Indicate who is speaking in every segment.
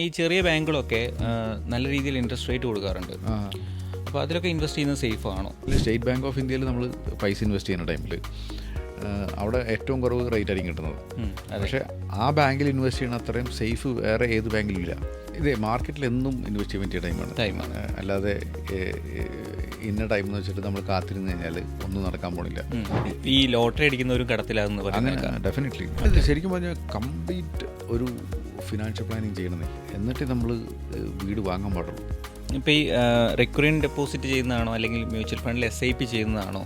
Speaker 1: ഈ ചെറിയ ബാങ്കുകളൊക്കെ നല്ല രീതിയിൽ ഇൻട്രസ്റ്റ് റേറ്റ് കൊടുക്കാറുണ്ട്. അപ്പോൾ അതിലൊക്കെ ഇൻവെസ്റ്റ് ചെയ്യുന്നത് സേഫ് ആണോ?
Speaker 2: സ്റ്റേറ്റ് ബാങ്ക് ഓഫ് ഇന്ത്യയിൽ നമ്മൾ പൈസ ഇൻവെസ്റ്റ് ചെയ്യുന്ന ടൈമിൽ അവിടെ ഏറ്റവും കുറവ് റേറ്റ് ആയിരിക്കും കിട്ടുന്നത്. പക്ഷേ ആ ബാങ്കിൽ ഇൻവെസ്റ്റ് ചെയ്യണ അത്രയും സേഫ് വേറെ ഏത് ബാങ്കിലും ഇല്ല. ഇതേ മാർക്കറ്റിൽ എന്നും ഇൻവെസ്റ്റ് ചെയ്യാൻ പറ്റിയ ടൈമാണ്. അല്ലാതെ ഇന്ന ടൈം എന്ന് വെച്ചിട്ട് നമ്മൾ കാത്തിരുന്ന് കഴിഞ്ഞാൽ ഒന്നും നടക്കാൻ പോണില്ല.
Speaker 1: ഈ ലോട്ടറി അടിക്കുന്ന ഒരു കടത്തിലാണെന്ന്
Speaker 2: അങ്ങനെ ഡെഫിനറ്റ്ലി ശരിക്കും പറഞ്ഞാൽ കംപ്ലീറ്റ് ഒരു ഫിനാൻഷ്യൽ പ്ലാനിങ് ചെയ്യണമെന്നേ, എന്നിട്ട് നമ്മൾ വീട് വാങ്ങാൻ പാടുള്ളൂ.
Speaker 1: ഇപ്പോൾ ഈ റിക്കറിങ് ഡെപ്പോസിറ്റ് ചെയ്യുന്നതാണോ അല്ലെങ്കിൽ മ്യൂച്വൽ ഫണ്ടിൽ SIP ചെയ്യുന്നതാണോ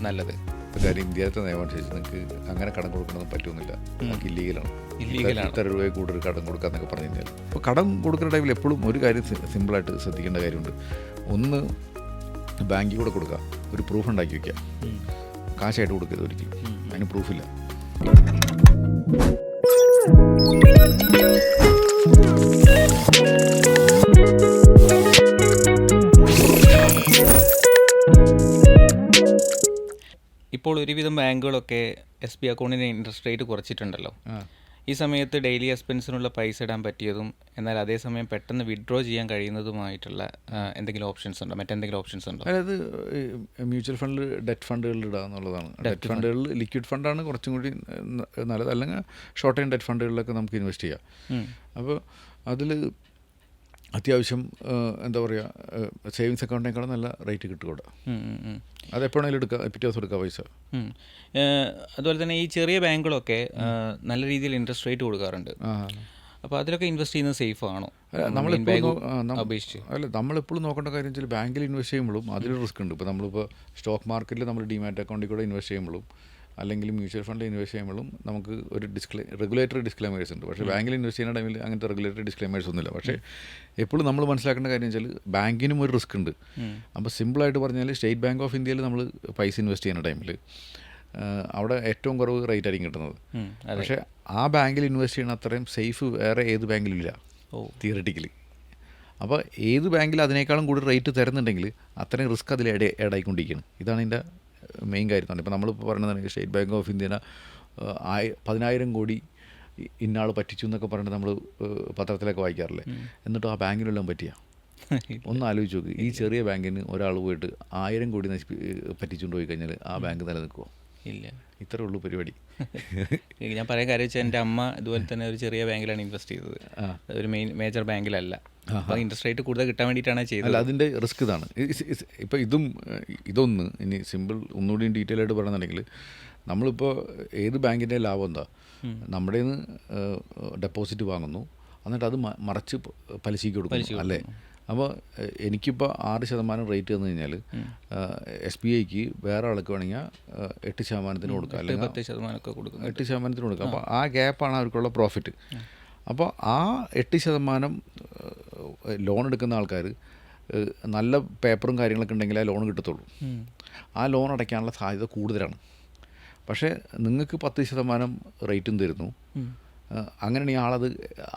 Speaker 1: നല്ലത്?
Speaker 2: കാര്യം ഇന്ത്യയിലത്തെ നിയമമനുസരിച്ച് നിങ്ങൾക്ക് അങ്ങനെ കടം കൊടുക്കണമെന്ന് പറ്റുന്നില്ല. നമുക്ക് ഇല്ലീഗലാണ്. ഇത്ര രൂപയെ കൂടുതൽ കടം കൊടുക്കാന്നൊക്കെ പറഞ്ഞു കഴിഞ്ഞാൽ അപ്പോൾ കടം കൊടുക്കുന്ന ടൈമിൽ എപ്പോഴും ഒരു കാര്യം സിമ്പിളായിട്ട് ശ്രദ്ധിക്കേണ്ട കാര്യമുണ്ട്. ഒന്ന്, ബാങ്കിൽ കൂടെ കൊടുക്കുക, ഒരു പ്രൂഫ് ഉണ്ടാക്കി വയ്ക്കുക. കാശായിട്ട് കൊടുക്കരുത് ഒരിക്കലും, അതിന് പ്രൂഫില്ല.
Speaker 1: ഇപ്പോൾ ഒരുവിധം ബാങ്കുകളൊക്കെ SB അക്കൗണ്ടിന് ഇൻട്രസ്റ്റ് റേറ്റ് കുറച്ചിട്ടുണ്ടല്ലോ. ഈ സമയത്ത് ഡെയിലി എക്സ്പെൻസിനുള്ള പൈസ ഇടാൻ പറ്റിയതും എന്നാൽ അതേസമയം പെട്ടെന്ന് വിഡ്രോ ചെയ്യാൻ കഴിയുന്നതുമായിട്ടുള്ള എന്തെങ്കിലും ഓപ്ഷൻസ് ഉണ്ടോ? മറ്റെന്തെങ്കിലും ഓപ്ഷൻസ് ഉണ്ടോ?
Speaker 2: അതായത് മ്യൂച്വൽ ഫണ്ടിൽ ഡെറ്റ് ഫണ്ടുകളിൽ ഇടുക എന്നുള്ളതാണ്. ഡെറ്റ് ഫണ്ടുകളിൽ ലിക്വിഡ് ഫണ്ടാണ് കുറച്ചും കൂടി നല്ലത്. അല്ലെങ്കിൽ ഷോർട്ട് ടൈം ഡെറ്റ് ഫണ്ടുകളിലൊക്കെ നമുക്ക് ഇൻവെസ്റ്റ് ചെയ്യാം. അപ്പോൾ അതിൽ അത്യാവശ്യം എന്താ പറയുക, സേവിങ്സ് അക്കൗണ്ടിനേക്കാളും നല്ല റേറ്റ് കിട്ടും അവിടെ. അതെപ്പോഴാണെങ്കിലും എടുക്കുക, പിറ്റേ ദിവസം എടുക്കുക പൈസ.
Speaker 1: അതുപോലെ തന്നെ ഈ ചെറിയ ബാങ്കുകളൊക്കെ നല്ല രീതിയിൽ ഇൻട്രസ്റ്റ് റേറ്റ് കൊടുക്കാറുണ്ട്. അപ്പോൾ അതിലൊക്കെ ഇൻവെസ്റ്റ് ചെയ്യുന്നത് സേഫ് ആണോ?
Speaker 2: നമ്മളെപ്പോഴും നോക്കേണ്ട കാര്യം വെച്ചാൽ ബാങ്കിൽ ഇൻവെസ്റ്റ് ചെയ്യുമ്പോഴും അതിൽ റിസ്ക് ഉണ്ട്. ഇപ്പോൾ നമ്മളിപ്പോൾ സ്റ്റോക്ക് മാർക്കറ്റിൽ നമ്മൾ ഡിമാറ്റ് അക്കൗണ്ടിൽ കൂടെ ഇൻവെസ്റ്റ് ചെയ്യുമ്പോഴും അല്ലെങ്കിൽ മ്യൂച്വൽ ഫണ്ടിൽ ഇൻവെസ്റ്റ് ചെയ്യുമ്പോഴും നമുക്ക് ഒരു റെഗുലേറ്ററി ഡിസ്ക്ലെമേഴ്സ് ഉണ്ട്. പക്ഷേ ബാങ്കിൽ ഇൻവെസ്റ്റ് ചെയ്യുന്ന ടൈമിൽ അങ്ങനത്തെ റെഗുലേറ്ററി ഡിസ്ക്ലെമേഴ്സ് ഒന്നുമില്ല. പക്ഷേ എപ്പോഴും നമ്മൾ മനസ്സിലാക്കേണ്ട കാര്യം വെച്ചാൽ ബാങ്കിനും ഒരു റിസ്ക് ഉണ്ട്. അപ്പോൾ സിമ്പിളായിട്ട് പറഞ്ഞാൽ സ്റ്റേറ്റ് ബാങ്ക് ഓഫ് ഇന്ത്യയിൽ നമ്മൾ പൈസ ഇൻവെസ്റ്റ് ചെയ്യുന്ന ടൈമിൽ അവിടെ ഏറ്റവും കുറവ് റേറ്റ് ആയിരിക്കും കിട്ടുന്നത്. പക്ഷേ ആ ബാങ്കിൽ ഇൻവെസ്റ്റ് ചെയ്യുന്ന അത്രയും സേഫ് വേറെ ഏത് ബാങ്കിലും ഇല്ല തിയററ്റിക്കലി. അപ്പോൾ ഏത് ബാങ്കിൽ അതിനേക്കാളും കൂടുതൽ റേറ്റ് തരുന്നുണ്ടെങ്കിൽ അത്രയും റിസ്ക് അതിൽ ആഡായിക്കൊണ്ടിരിക്കുകയാണ്. ഇതാണ് ഇതിൻ്റെ മെയിൻ കാര്യം. ഇപ്പോൾ നമ്മളിപ്പോൾ പറയുന്നത് സ്റ്റേറ്റ് ബാങ്ക് ഓഫ് ഇന്ത്യനെ 10,000 കോടി ഇന്നാൾ പറ്റിച്ചു എന്നൊക്കെ പറഞ്ഞിട്ട് നമ്മൾ പത്രത്തിലൊക്കെ വായിക്കാറില്ലേ. എന്നിട്ടും ആ ബാങ്കിനെല്ലാം പറ്റിയ ഒന്ന് ആലോചിച്ച് നോക്ക്. ഈ ചെറിയ ബാങ്കിന് ഒരാൾ പോയിട്ട് 1000 കോടി പറ്റിച്ചുകൊണ്ട് പോയി കഴിഞ്ഞാൽ ആ ബാങ്ക് നിലനിൽക്കുമോ?
Speaker 1: ഇല്ല.
Speaker 2: ഇത്രേ ഉള്ളൂ പരിപാടി.
Speaker 1: ഞാൻ പറയാൻ കാര്യം വെച്ചാൽ എൻ്റെ അമ്മ ഇതുപോലെ തന്നെ ഒരു ചെറിയ ബാങ്കിലാണ് ഇൻവെസ്റ്റ് ചെയ്തത്, ഒരു മേജർ ബാങ്കിലല്ല. അപ്പോൾ ഇൻട്രസ്റ്റ് റേറ്റ് കൂടുതൽ കിട്ടാൻ വേണ്ടിയിട്ടാണ് ചെയ്തത്.
Speaker 2: അല്ല, അതിൻ്റെ റിസ്ക് ഇതാണ്. ഇപ്പോൾ ഇതൊന്ന് ഇനി സിമ്പിൾ ഒന്നുകൂടി ഡീറ്റെയിൽ ആയിട്ട് പറയുന്നുണ്ടെങ്കിൽ നമ്മളിപ്പോൾ ഏത് ബാങ്കിൻ്റെ ലാഭം എന്താ, നമ്മുടെ നിന്ന് ഡെപ്പോസിറ്റ് വാങ്ങുന്നു, എന്നിട്ട് അത് മറച്ച് പലിശയ്ക്ക് കൊടുക്കുന്നു അല്ലേ. അപ്പോൾ എനിക്കിപ്പോൾ 6% റേറ്റ് തന്നു കഴിഞ്ഞാൽ SBIക്ക് വേറെ ആൾക്ക് വേണമെങ്കിൽ 8% കൊടുക്കുക, അല്ലെങ്കിൽ 8% കൊടുക്കുക. അപ്പോൾ ആ ഗ്യാപ്പാണ് അവർക്കുള്ള പ്രോഫിറ്റ്. അപ്പോൾ ആ 8% ലോൺ എടുക്കുന്ന ആൾക്കാർ നല്ല പേപ്പറും കാര്യങ്ങളൊക്കെ ഉണ്ടെങ്കിൽ ആ ലോൺ കിട്ടത്തുള്ളൂ. ആ ലോൺ അടയ്ക്കാനുള്ള സാധ്യത കൂടുതലാണ്. പക്ഷേ നിങ്ങൾക്ക് 10% റേറ്റും തരുന്നു. അങ്ങനെയാണെങ്കിൽ ആളത്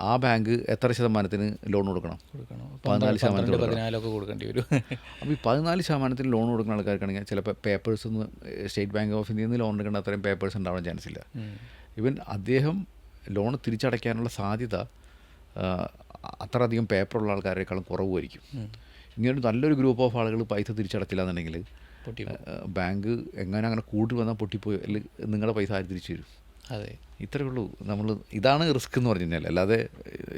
Speaker 2: ആ ബാങ്ക് എത്ര ശതമാനത്തിന് ലോൺ കൊടുക്കണം? 14%
Speaker 1: കൊടുക്കേണ്ടി വരും.
Speaker 2: അപ്പോൾ ഈ 14% ലോൺ കൊടുക്കുന്ന ആൾക്കാർക്കാണെങ്കിൽ ചിലപ്പോൾ പേപ്പേഴ്സ് ഒന്നും സ്റ്റേറ്റ് ബാങ്ക് ഓഫ് ഇന്ത്യയിൽ നിന്ന് ലോൺ എടുക്കേണ്ട അത്രയും പേപ്പേഴ്സ് ഉണ്ടാവാൻ ചാൻസ് ഇല്ല. ഈവൻ അദ്ദേഹം ലോൺ തിരിച്ചടയ്ക്കാനുള്ള സാധ്യത അത്രയധികം പേപ്പറുള്ള ആൾക്കാരെക്കാളും കുറവായിരിക്കും. ഇങ്ങനൊരു നല്ലൊരു ഗ്രൂപ്പ് ഓഫ് ആളുകൾ പൈസ തിരിച്ചടച്ചില്ല എന്നുണ്ടെങ്കിൽ ബാങ്ക് എങ്ങനെ അങ്ങനെ കൂട്ടി വന്നാൽ പൊട്ടിപ്പോയി നിങ്ങളുടെ പൈസ ആര് തിരിച്ചു തരും?
Speaker 1: അതെ,
Speaker 2: ഇത്രയേ ഉള്ളൂ. ഇതാണ് റിസ്ക് എന്ന് പറഞ്ഞു കഴിഞ്ഞാൽ. അല്ലാതെ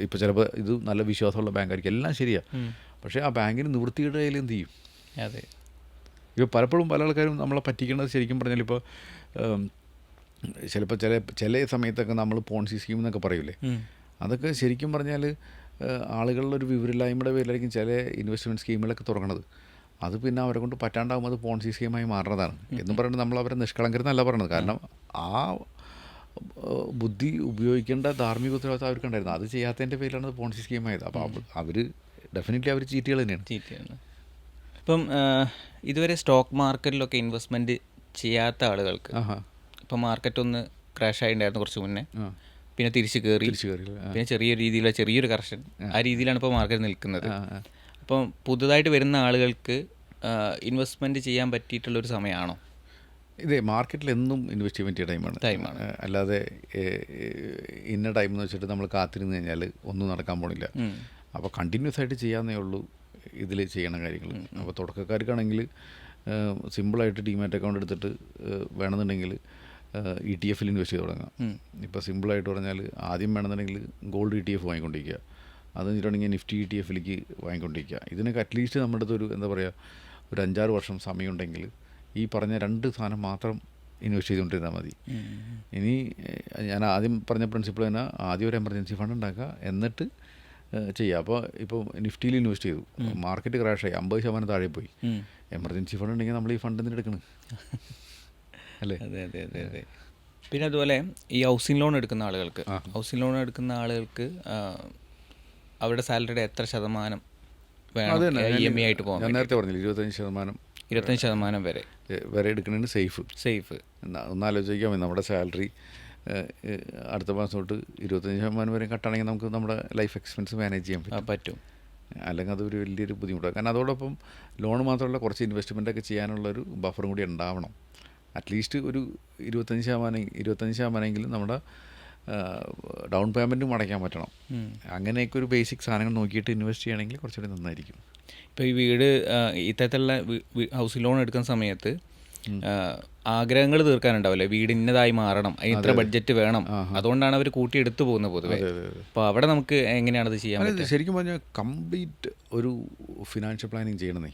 Speaker 2: ഇപ്പോൾ ചിലപ്പോൾ ഇത് നല്ല വിശ്വാസമുള്ള ബാങ്കായിരിക്കും, എല്ലാം ശരിയാണ്. പക്ഷേ ആ ബാങ്കിന് നിവൃത്തിയുടെ കയ്യിൽ എന്ത് ചെയ്യും?
Speaker 1: അതെ.
Speaker 2: ഇപ്പോൾ പലപ്പോഴും പല ആൾക്കാരും നമ്മളെ പറ്റിക്കുന്നത് ശരിക്കും പറഞ്ഞാൽ ഇപ്പോൾ ചിലപ്പോൾ ചില സമയത്തൊക്കെ നമ്മൾ പോൺസി സ്കീം എന്നൊക്കെ പറയൂലേ, അതൊക്കെ ശരിക്കും പറഞ്ഞാൽ ആളുകളുടെ ഒരു വിവരമില്ലായ്മയുടെ പേരിലായിരിക്കും ചില ഇൻവെസ്റ്റ്മെൻറ്റ് സ്കീമുകളൊക്കെ തുടങ്ങുന്നത്. അത് പിന്നെ അവരെ കൊണ്ട് പറ്റാണ്ടാകുമ്പോൾ അത് പോൺസി സ്കീമായി മാറുന്നതാണ്. എന്നും പറയുന്നത് നമ്മൾ അവരെ നിഷ്കളങ്കരെന്നല്ല പറയുന്നത്. കാരണം ആ ബുദ്ധി ഉപയോഗിക്കേണ്ട ധാർമ്മിക ഉത്തരവാദിത്വം അവർക്കുണ്ടായിരുന്നു. അത് ചെയ്യാത്തതിൻ്റെ പേരിലാണ് പോൺസി സ്കീമായത്. അപ്പോൾ അവർ ഡെഫിനറ്റ്ലി അവർ ചീറ്റുകൾ തന്നെയാണ്.
Speaker 1: ഇപ്പം ഇതുവരെ സ്റ്റോക്ക് മാർക്കറ്റിലൊക്കെ ഇൻവെസ്റ്റ്മെൻറ്റ് ചെയ്യാത്ത ആളുകൾക്ക് ഇപ്പം മാർക്കറ്റ് ഒന്ന് ക്രാഷ് ആയിട്ടുണ്ടായിരുന്നു കുറച്ച് മുന്നേ, പിന്നെ തിരിച്ച് കയറി, പിന്നെ ചെറിയൊരു കറക്ഷൻ, ആ രീതിയിലാണ് ഇപ്പോൾ മാർക്കറ്റ് നിൽക്കുന്നത്. അപ്പം പുതുതായിട്ട് വരുന്ന ആളുകൾക്ക് ഇൻവെസ്റ്റ്മെൻറ്റ് ചെയ്യാൻ പറ്റിയിട്ടുള്ളൊരു സമയമാണോ?
Speaker 2: ഇതേ മാർക്കറ്റിൽ എന്നും ഇൻവെസ്റ്റ് ചെയ്യാൻ പറ്റിയ ടൈമാണ്. അല്ലാതെ ഇന്ന ടൈം എന്ന് വെച്ചിട്ട് നമ്മൾ കാത്തിരുന്ന് കഴിഞ്ഞാൽ ഒന്നും നടക്കാൻ പോണില്ല. അപ്പോൾ കണ്ടിന്യൂസ് ആയിട്ട് ചെയ്യാവുന്നേ ഉള്ളൂ ഇതിൽ ചെയ്യണ കാര്യങ്ങൾ. അപ്പോൾ തുടക്കക്കാർക്കാണെങ്കിൽ സിമ്പിളായിട്ട് ഡിമാറ്റ് അക്കൗണ്ട് എടുത്തിട്ട് വേണമെന്നുണ്ടെങ്കിൽ ETF ഇൻവെസ്റ്റ് ചെയ്ത് തുടങ്ങാം. ഇപ്പോൾ സിമ്പിളായിട്ട് പറഞ്ഞാൽ ആദ്യം വേണമെന്നുണ്ടെങ്കിൽ ഗോൾഡ് ETF വാങ്ങിക്കൊണ്ടിരിക്കുക, അത് വെച്ചിട്ടുണ്ടെങ്കിൽ നിഫ്റ്റി ETF വാങ്ങിക്കൊണ്ടിരിക്കുക. ഇതിനൊക്കെ അറ്റ്ലീസ്റ്റ് നമ്മുടെ അടുത്ത് ഒരു എന്താ പറയുക ഒരു 5-6 വർഷം സമയമുണ്ടെങ്കിൽ ഈ പറഞ്ഞ 2 സാധനം മാത്രം ഇൻവെസ്റ്റ് ചെയ്തുകൊണ്ടിരുന്നാൽ മതി. ഇനി ഞാൻ ആദ്യം പറഞ്ഞ പ്രിൻസിപ്പിൾ തന്നെ, ആദ്യം ഒരു എമർജൻസി ഫണ്ട് ഉണ്ടാക്കുക, എന്നിട്ട് ചെയ്യുക. അപ്പോൾ ഇപ്പോൾ നിഫ്റ്റിയിൽ ഇൻവെസ്റ്റ് ചെയ്തു, മാർക്കറ്റ് ക്രാഷായി 50% താഴെ പോയി. എമർജൻസി ഫണ്ട് ഉണ്ടെങ്കിൽ നമ്മൾ ഈ ഫണ്ട് എന്തിനു എടുക്കണം അല്ലേ?
Speaker 1: അതെ. പിന്നെ അതുപോലെ ഈ ഹൗസിംഗ് ലോൺ എടുക്കുന്ന ആളുകൾക്ക് അവരുടെ സാലറിയുടെ എത്ര ശതമാനം വേണം EMI ആയിട്ട് പോകാൻ?
Speaker 2: ഞാൻ നേരത്തെ പറഞ്ഞില്ല 25% വരെ എടുക്കുന്നതിന് സേഫ്. ഒന്നാലോചിക്കാൻ നമ്മുടെ സാലറി അടുത്ത മാസം തൊട്ട് 25% വരെ കട്ടാണെങ്കിൽ നമുക്ക് നമ്മുടെ ലൈഫ് എക്സ്പെൻസ് മാനേജ് ചെയ്യാൻ പറ്റും. അല്ലെങ്കിൽ അതൊരു വലിയൊരു ബുദ്ധിമുട്ടാണ്. കാരണം അതോടൊപ്പം ലോൺ മാത്രമല്ല, കുറച്ച് ഇൻവെസ്റ്റ്മെൻറ്റൊക്കെ ചെയ്യാനുള്ളൊരു ബഫറും കൂടി ഉണ്ടാവണം. അറ്റ്ലീസ്റ്റ് ഒരു 25% നമ്മുടെ ഡൗൺ പേയ്മെൻറ്റും അടയ്ക്കാൻ പറ്റണം. അങ്ങനെയൊക്കെ ഒരു ബേസിക് സാധനങ്ങൾ നോക്കിയിട്ട് ഇൻവെസ്റ്റ് ചെയ്യണമെങ്കിൽ കുറച്ചുകൂടി നന്നായിരിക്കും.
Speaker 1: ഇപ്പോൾ ഈ ഇത്തരത്തിലുള്ള ഹൗസിംഗ് ലോൺ എടുക്കുന്ന സമയത്ത് ആഗ്രഹങ്ങൾ തീർക്കാനുണ്ടാവില്ലേ, വീട് ഇന്നതായി മാറണം, അതിന് ഇത്ര ബഡ്ജറ്റ് വേണം, അതുകൊണ്ടാണ് അവർ കൂട്ടിയെടുത്തു പോകുന്നത് പൊതുവെ. അപ്പോൾ അവിടെ നമുക്ക് എങ്ങനെയാണത് ചെയ്യാൻ പറ്റുക?
Speaker 2: ശരിക്കും പറഞ്ഞാൽ കംപ്ലീറ്റ് ഒരു ഫിനാൻഷ്യൽ പ്ലാനിങ് ചെയ്യണമെന്നേ,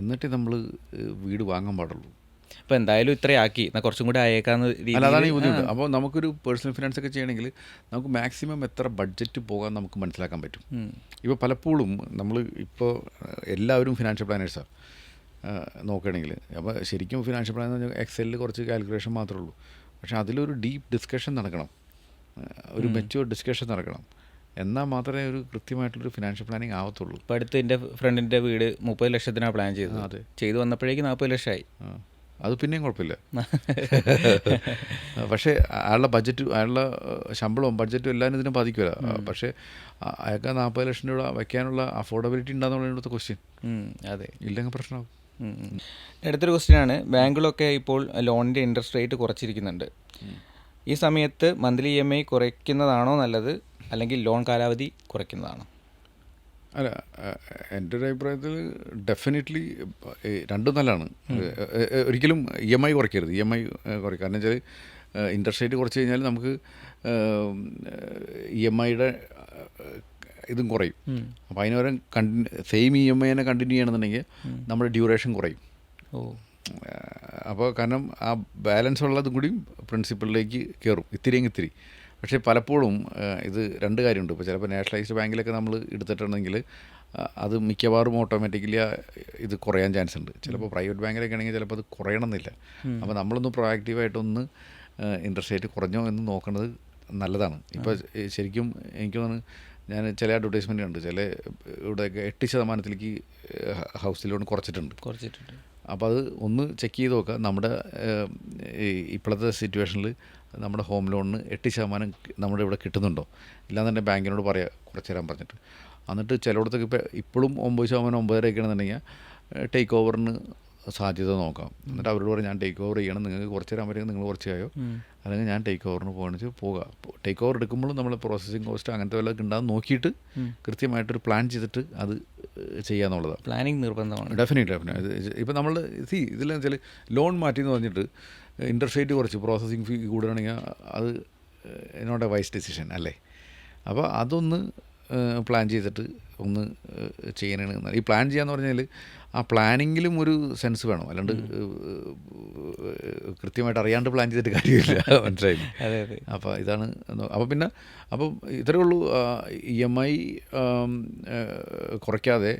Speaker 2: എന്നിട്ട് നമ്മൾ വീട് വാങ്ങാൻ പാടുള്ളൂ.
Speaker 1: അപ്പോൾ എന്തായാലും ഇത്രയാക്കി എന്നാൽ കുറച്ചും കൂടി ആയേക്കാവുന്ന രീതിയിൽ.
Speaker 2: അതാണ് ഈ ബുദ്ധിമുട്ട്. അപ്പോൾ നമുക്കൊരു പേഴ്സണൽ ഫിനാൻസ് ഒക്കെ ചെയ്യണമെങ്കിൽ നമുക്ക് മാക്സിമം എത്ര ബഡ്ജറ്റ് പോകാൻ നമുക്ക് മനസ്സിലാക്കാൻ പറ്റും. ഇപ്പോൾ പലപ്പോഴും നമ്മൾ ഇപ്പോൾ എല്ലാവരും ഫിനാൻഷ്യൽ പ്ലാനേഴ്സാണ് നോക്കുകയാണെങ്കിൽ. അപ്പോൾ ശരിക്കും ഫിനാൻഷ്യൽ പ്ലാൻ എന്ന് പറഞ്ഞാൽ എക്സലിൽ കുറച്ച് കാൽക്കുലേഷൻ മാത്രമേ ഉള്ളൂ. പക്ഷേ അതിലൊരു ഡീപ്പ് ഡിസ്കഷൻ നടക്കണം, ഒരു മെച്യൂർ ഡിസ്കഷൻ നടക്കണം. എന്നാൽ മാത്രമേ ഒരു കൃത്യമായിട്ടുള്ളൊരു ഫിനാൻഷ്യൽ പ്ലാനിങ് ആവത്തുള്ളൂ.
Speaker 1: ഇപ്പോൾ അടുത്ത് എൻ്റെ ഫ്രണ്ടിൻ്റെ വീട് 30 ലക്ഷത്തിനാണ് പ്ലാൻ ചെയ്തത്. ചെയ്തു വന്നപ്പോഴേക്ക് 40 ലക്ഷമായി.
Speaker 2: അത് പിന്നെയും കുഴപ്പമില്ല. പക്ഷേ അയാളുടെ ബഡ്ജറ്റ്, അയാളുടെ ശമ്പളവും ബഡ്ജറ്റും എല്ലാവരും ഇതിനെ ബാധിക്കില്ല. പക്ഷേ അയാൾക്ക് 40 ലക്ഷം രൂപ വയ്ക്കാനുള്ള അഫോർഡബിലിറ്റി ഉണ്ടാകുന്നുള്ള ഇവിടുത്തെ ക്വസ്റ്റ്യൻ.
Speaker 1: അതെ,
Speaker 2: ഇല്ലെങ്കിൽ പ്രശ്നമാകും.
Speaker 1: അടുത്തൊരു ക്വസ്റ്റ്യനാണ്, ബാങ്കുകളൊക്കെ ഇപ്പോൾ ലോണിൻ്റെ ഇൻട്രസ്റ്റ് റേറ്റ് കുറച്ചിരിക്കുന്നുണ്ട്. ഈ സമയത്ത് മന്ത്ലി EMI കുറയ്ക്കുന്നതാണോ നല്ലത്, അല്ലെങ്കിൽ ലോൺ കാലാവധി കുറയ്ക്കുന്നതാണോ?
Speaker 2: അല്ല, എൻ്റെ ഒരു അഭിപ്രായത്തിൽ ഡെഫിനറ്റ്ലി രണ്ടും നല്ലതാണ്. ഒരിക്കലും EMI കുറയ്ക്കരുത്. EMI കുറയ്ക്കുക, കാരണം വെച്ചാൽ ഇൻട്രസ്റ്റ് റേറ്റ് കുറച്ച് കഴിഞ്ഞാൽ നമുക്ക് EMIയുടെ ഇതും കുറയും. അപ്പോൾ അതിന് പകരം സെയിം EMI തന്നെ കണ്ടിന്യൂ ചെയ്യണമെന്നുണ്ടെങ്കിൽ നമ്മുടെ ഡ്യൂറേഷൻ കുറയും. അപ്പോൾ കാരണം ആ ബാലൻസ് ഉള്ളതും കൂടിയും പ്രിൻസിപ്പളിലേക്ക് കയറും, ഇത്തിരി. പക്ഷേ പലപ്പോഴും ഇത് 2 കാര്യമുണ്ട്. ഇപ്പോൾ ചിലപ്പോൾ നാഷണലൈസ്ഡ് ബാങ്കിലൊക്കെ നമ്മൾ എടുത്തിട്ടുണ്ടെങ്കിൽ അത് മിക്കവാറും ഓട്ടോമാറ്റിക്കലി ഇത് കുറയാൻ ചാൻസ് ഉണ്ട്. ചിലപ്പോൾ പ്രൈവറ്റ് ബാങ്കിലൊക്കെ ആണെങ്കിൽ ചിലപ്പോൾ അത് കുറയണമെന്നില്ല. അപ്പോൾ നമ്മളൊന്ന് പ്രൊആക്റ്റീവായിട്ടൊന്ന് ഇൻട്രസ്റ്റ് റേറ്റ് കുറഞ്ഞോ എന്ന് നോക്കുന്നത് നല്ലതാണ്. ഇപ്പോൾ ശരിക്കും എനിക്ക് തോന്നുന്നു, ഞാൻ ചില അഡ്വർടൈസ്മെൻറ്റ് കണ്ട്, ചില ഇവിടെയൊക്കെ 8% ഹൗസ് ലോൺ കുറച്ചിട്ടുണ്ട്. അപ്പോൾ അത് ഒന്ന് ചെക്ക് ചെയ്ത് നോക്കുക. നമ്മുടെ ഇപ്പോഴത്തെ സിറ്റുവേഷനിൽ നമ്മുടെ ഹോം ലോണിന് 8% നമ്മുടെ ഇവിടെ കിട്ടുന്നുണ്ടോ, ഇല്ലാന്നുണ്ടെങ്കിൽ ബാങ്കിനോട് പറയുക കുറച്ച് തരാൻ പറഞ്ഞിട്ട്. എന്നിട്ട് ചിലയിടത്തൊക്കെ ഇപ്പോഴും 9%, 9.5% ആണെന്നുണ്ടെങ്കിൽ ടേക്ക് ഓവറിന് സാധ്യത നോക്കാം. എന്നിട്ട് അവരോട് പറയും, ഞാൻ ടേക്ക് ഓവർ ചെയ്യണം, നിങ്ങൾക്ക് കുറച്ച് തരാൻ പറ്റുമെങ്കിൽ നിങ്ങൾ കുറച്ച് ആയോ, അല്ലെങ്കിൽ ഞാൻ ടേക്ക് ഓവറിന് പോകുക. ടേക്ക് ഓവർ എടുക്കുമ്പോഴും നമ്മൾ പ്രോസസ്സിങ് കോസ്റ്റ് അങ്ങനത്തെ വല്ലതൊക്കെ ഉണ്ടാകും നോക്കിയിട്ട് കൃത്യമായിട്ടൊരു പ്ലാൻ ചെയ്തിട്ട് അത് ചെയ്യാന്നുള്ളതാണ്.
Speaker 1: പ്ലാനിങ് നിർബന്ധമാണ്.
Speaker 2: ഡെഫിനറ്റ്ലി. ഇപ്പോൾ നമ്മൾ ഇതിലെന്ന് വെച്ചാൽ ലോൺ മാറ്റി എന്ന് പറഞ്ഞിട്ട് ഇൻട്രസ്റ്റ് റേറ്റ് കുറച്ച് പ്രോസസ്സിങ് ഫീ കൂടുകയാണെങ്കിൽ അത് നോട്ട് എ വൈസ് ഡിസിഷൻ അല്ലേ. അപ്പോൾ അതൊന്ന് പ്ലാൻ ചെയ്തിട്ട് ഒന്ന് ചെയ്യാനാണ്. ഈ പ്ലാൻ ചെയ്യാന്ന് പറഞ്ഞാൽ ആ പ്ലാനിങ്ങിലും ഒരു സെൻസ് വേണം, അല്ലാണ്ട് കൃത്യമായിട്ട് അറിയാണ്ട് പ്ലാൻ ചെയ്തിട്ട് കാര്യമില്ല. മനസ്സിലായില്ലേ? അപ്പോൾ ഇതാണ്. അപ്പോൾ ഇത്രയേ ഉള്ളൂ. EMI കുറയ്ക്കാതെ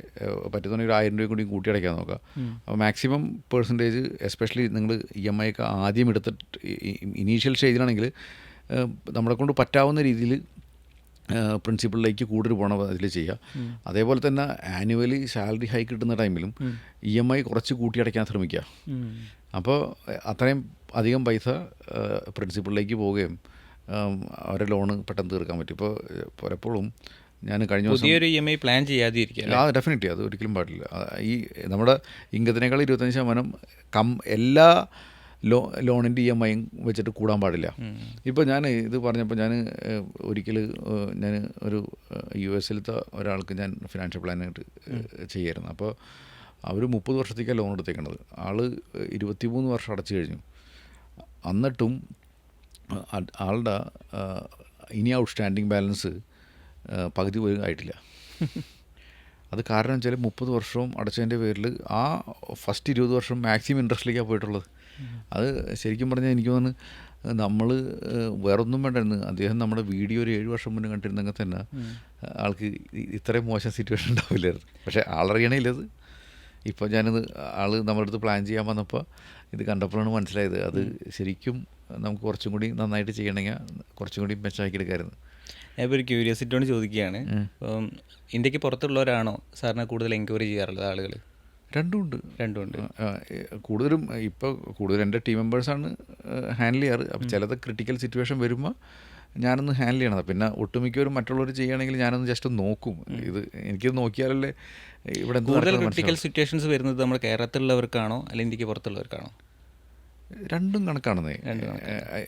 Speaker 2: പറ്റുന്ന ഒരു 1000 രൂപ കൂടി കൂട്ടി അടയ്ക്കാൻ നോക്കുക. അപ്പോൾ മാക്സിമം പെർസെൻറ്റേജ്, എസ്പെഷ്യലി നിങ്ങൾ EMI ഒക്കെ ആദ്യം എടുത്തിട്ട് ഇനീഷ്യൽ സ്റ്റേജിലാണെങ്കിൽ നമ്മളെ കൊണ്ട് പറ്റാവുന്ന രീതിയിൽ പ്രിൻസിപ്പളിലേക്ക് കൂടുതൽ പോകണം അതിൽ ചെയ്യുക. അതേപോലെ തന്നെ ആനുവലി സാലറി ഹൈക്ക് കിട്ടുന്ന ടൈമിലും EMI കുറച്ച് കൂട്ടി അടയ്ക്കാൻ ശ്രമിക്കുക. അപ്പോൾ അത്രയും അധികം പൈസ പ്രിൻസിപ്പളിലേക്ക് പോവുകയും അവരുടെ ലോണ് പെട്ടെന്ന് തീർക്കാൻ പറ്റും. ഇപ്പോൾ പലപ്പോഴും ഞാൻ കഴിഞ്ഞ ദിവസം
Speaker 1: പുതിയൊരു EMI പ്ലാൻ ചെയ്യാതിരിക്കുക.
Speaker 2: ഡെഫിനറ്റ്ലി അത് ഒരിക്കലും പാടില്ല. ഈ നമ്മുടെ ഇൻകത്തിനേക്കാൾ 25% എല്ലാ ലോണിൻ്റെ EMI വെച്ചിട്ട് കൂടാൻ പാടില്ല. ഇപ്പോൾ ഞാൻ ഇത് പറഞ്ഞപ്പോൾ ഞാൻ ഒരിക്കൽ ഞാൻ ഒരു US-ലത്തെ ഒരാൾക്ക് ഞാൻ ഫിനാൻഷ്യൽ പ്ലാനായിട്ട് ചെയ്യായിരുന്നു. അപ്പോൾ അവർ 30 വർഷത്തേക്കാണ് ലോൺ എടുത്തേക്കുന്നത്. ആൾ 23 വർഷം അടച്ചു കഴിഞ്ഞു. എന്നിട്ടും ആളുടെ ഇനി ഔട്ട്സ്റ്റാൻഡിങ് ബാലൻസ് പകുതി പോലും ആയിട്ടില്ല. അത് കാരണം വെച്ചാൽ 30 വർഷവും അടച്ചതിൻ്റെ പേരിൽ ആ ഫസ്റ്റ് 20 വർഷം മാക്സിമം ഇൻട്രസ്റ്റിലേക്കാണ് പോയിട്ടുള്ളത്. അത് ശരിക്കും പറഞ്ഞാൽ എനിക്ക് തോന്നുന്നു നമ്മൾ വേറൊന്നും വേണ്ടായിരുന്നു. അദ്ദേഹം നമ്മുടെ വീഡിയോ ഒരു 7 വർഷം മുന്നേ കണ്ടിരുന്നെങ്കിൽ തന്നെ ആൾക്ക് ഇത്രയും മോശം സിറ്റുവേഷൻ ഉണ്ടാവില്ലായിരുന്നു. പക്ഷേ ആളറിയണേലത്. ഇപ്പോൾ ഞാനിത് നമ്മുടെ അടുത്ത് പ്ലാൻ ചെയ്യാൻ വന്നപ്പോൾ ഇത് കണ്ടപ്പോഴാണ് മനസ്സിലായത് അത് ശരിക്കും നമുക്ക് കുറച്ചും കൂടി നന്നായിട്ട് ചെയ്യണമെങ്കിൽ കുറച്ചും കൂടി മെച്ചമാക്കി എടുക്കാമായിരുന്നു.
Speaker 1: ഞാനിപ്പോൾ ഒരു ക്യൂരിയോസിറ്റിയോട് ചോദിക്കുകയാണ്, ഇപ്പം ഇന്ത്യക്ക് പുറത്തുള്ളവരാണോ സാറിനെ കൂടുതൽ എൻക്വയറി ചെയ്യാറുള്ളത് ആളുകൾ?
Speaker 2: രണ്ടുമുണ്ട്. കൂടുതലും എൻ്റെ ടീം മെമ്പേഴ്സാണ് ഹാൻഡിൽ ചെയ്യാറ്. അപ്പോൾ ചിലത് ക്രിട്ടിക്കൽ സിറ്റുവേഷൻ വരുമ്പോൾ ഞാനൊന്ന് ഹാൻഡിൽ ചെയ്യണത്. പിന്നെ ഒട്ടുമിക്കവരും മറ്റുള്ളവർ ചെയ്യുകയാണെങ്കിൽ ഞാനൊന്ന് ജസ്റ്റ് നോക്കും. ഇത് എനിക്കിത് നോക്കിയാലല്ലേ ഇവിടെ
Speaker 1: കൂടുതൽ ക്രിട്ടിക്കൽ സിറ്റുവേഷൻസ് വരുന്നത് നമ്മുടെ കേരളത്തിലുള്ളവർക്കാണോ അല്ലെങ്കിൽ ഇന്ത്യക്ക് പുറത്തുള്ളവർക്കാണോ?
Speaker 2: രണ്ടും കണക്കാണെന്നേ.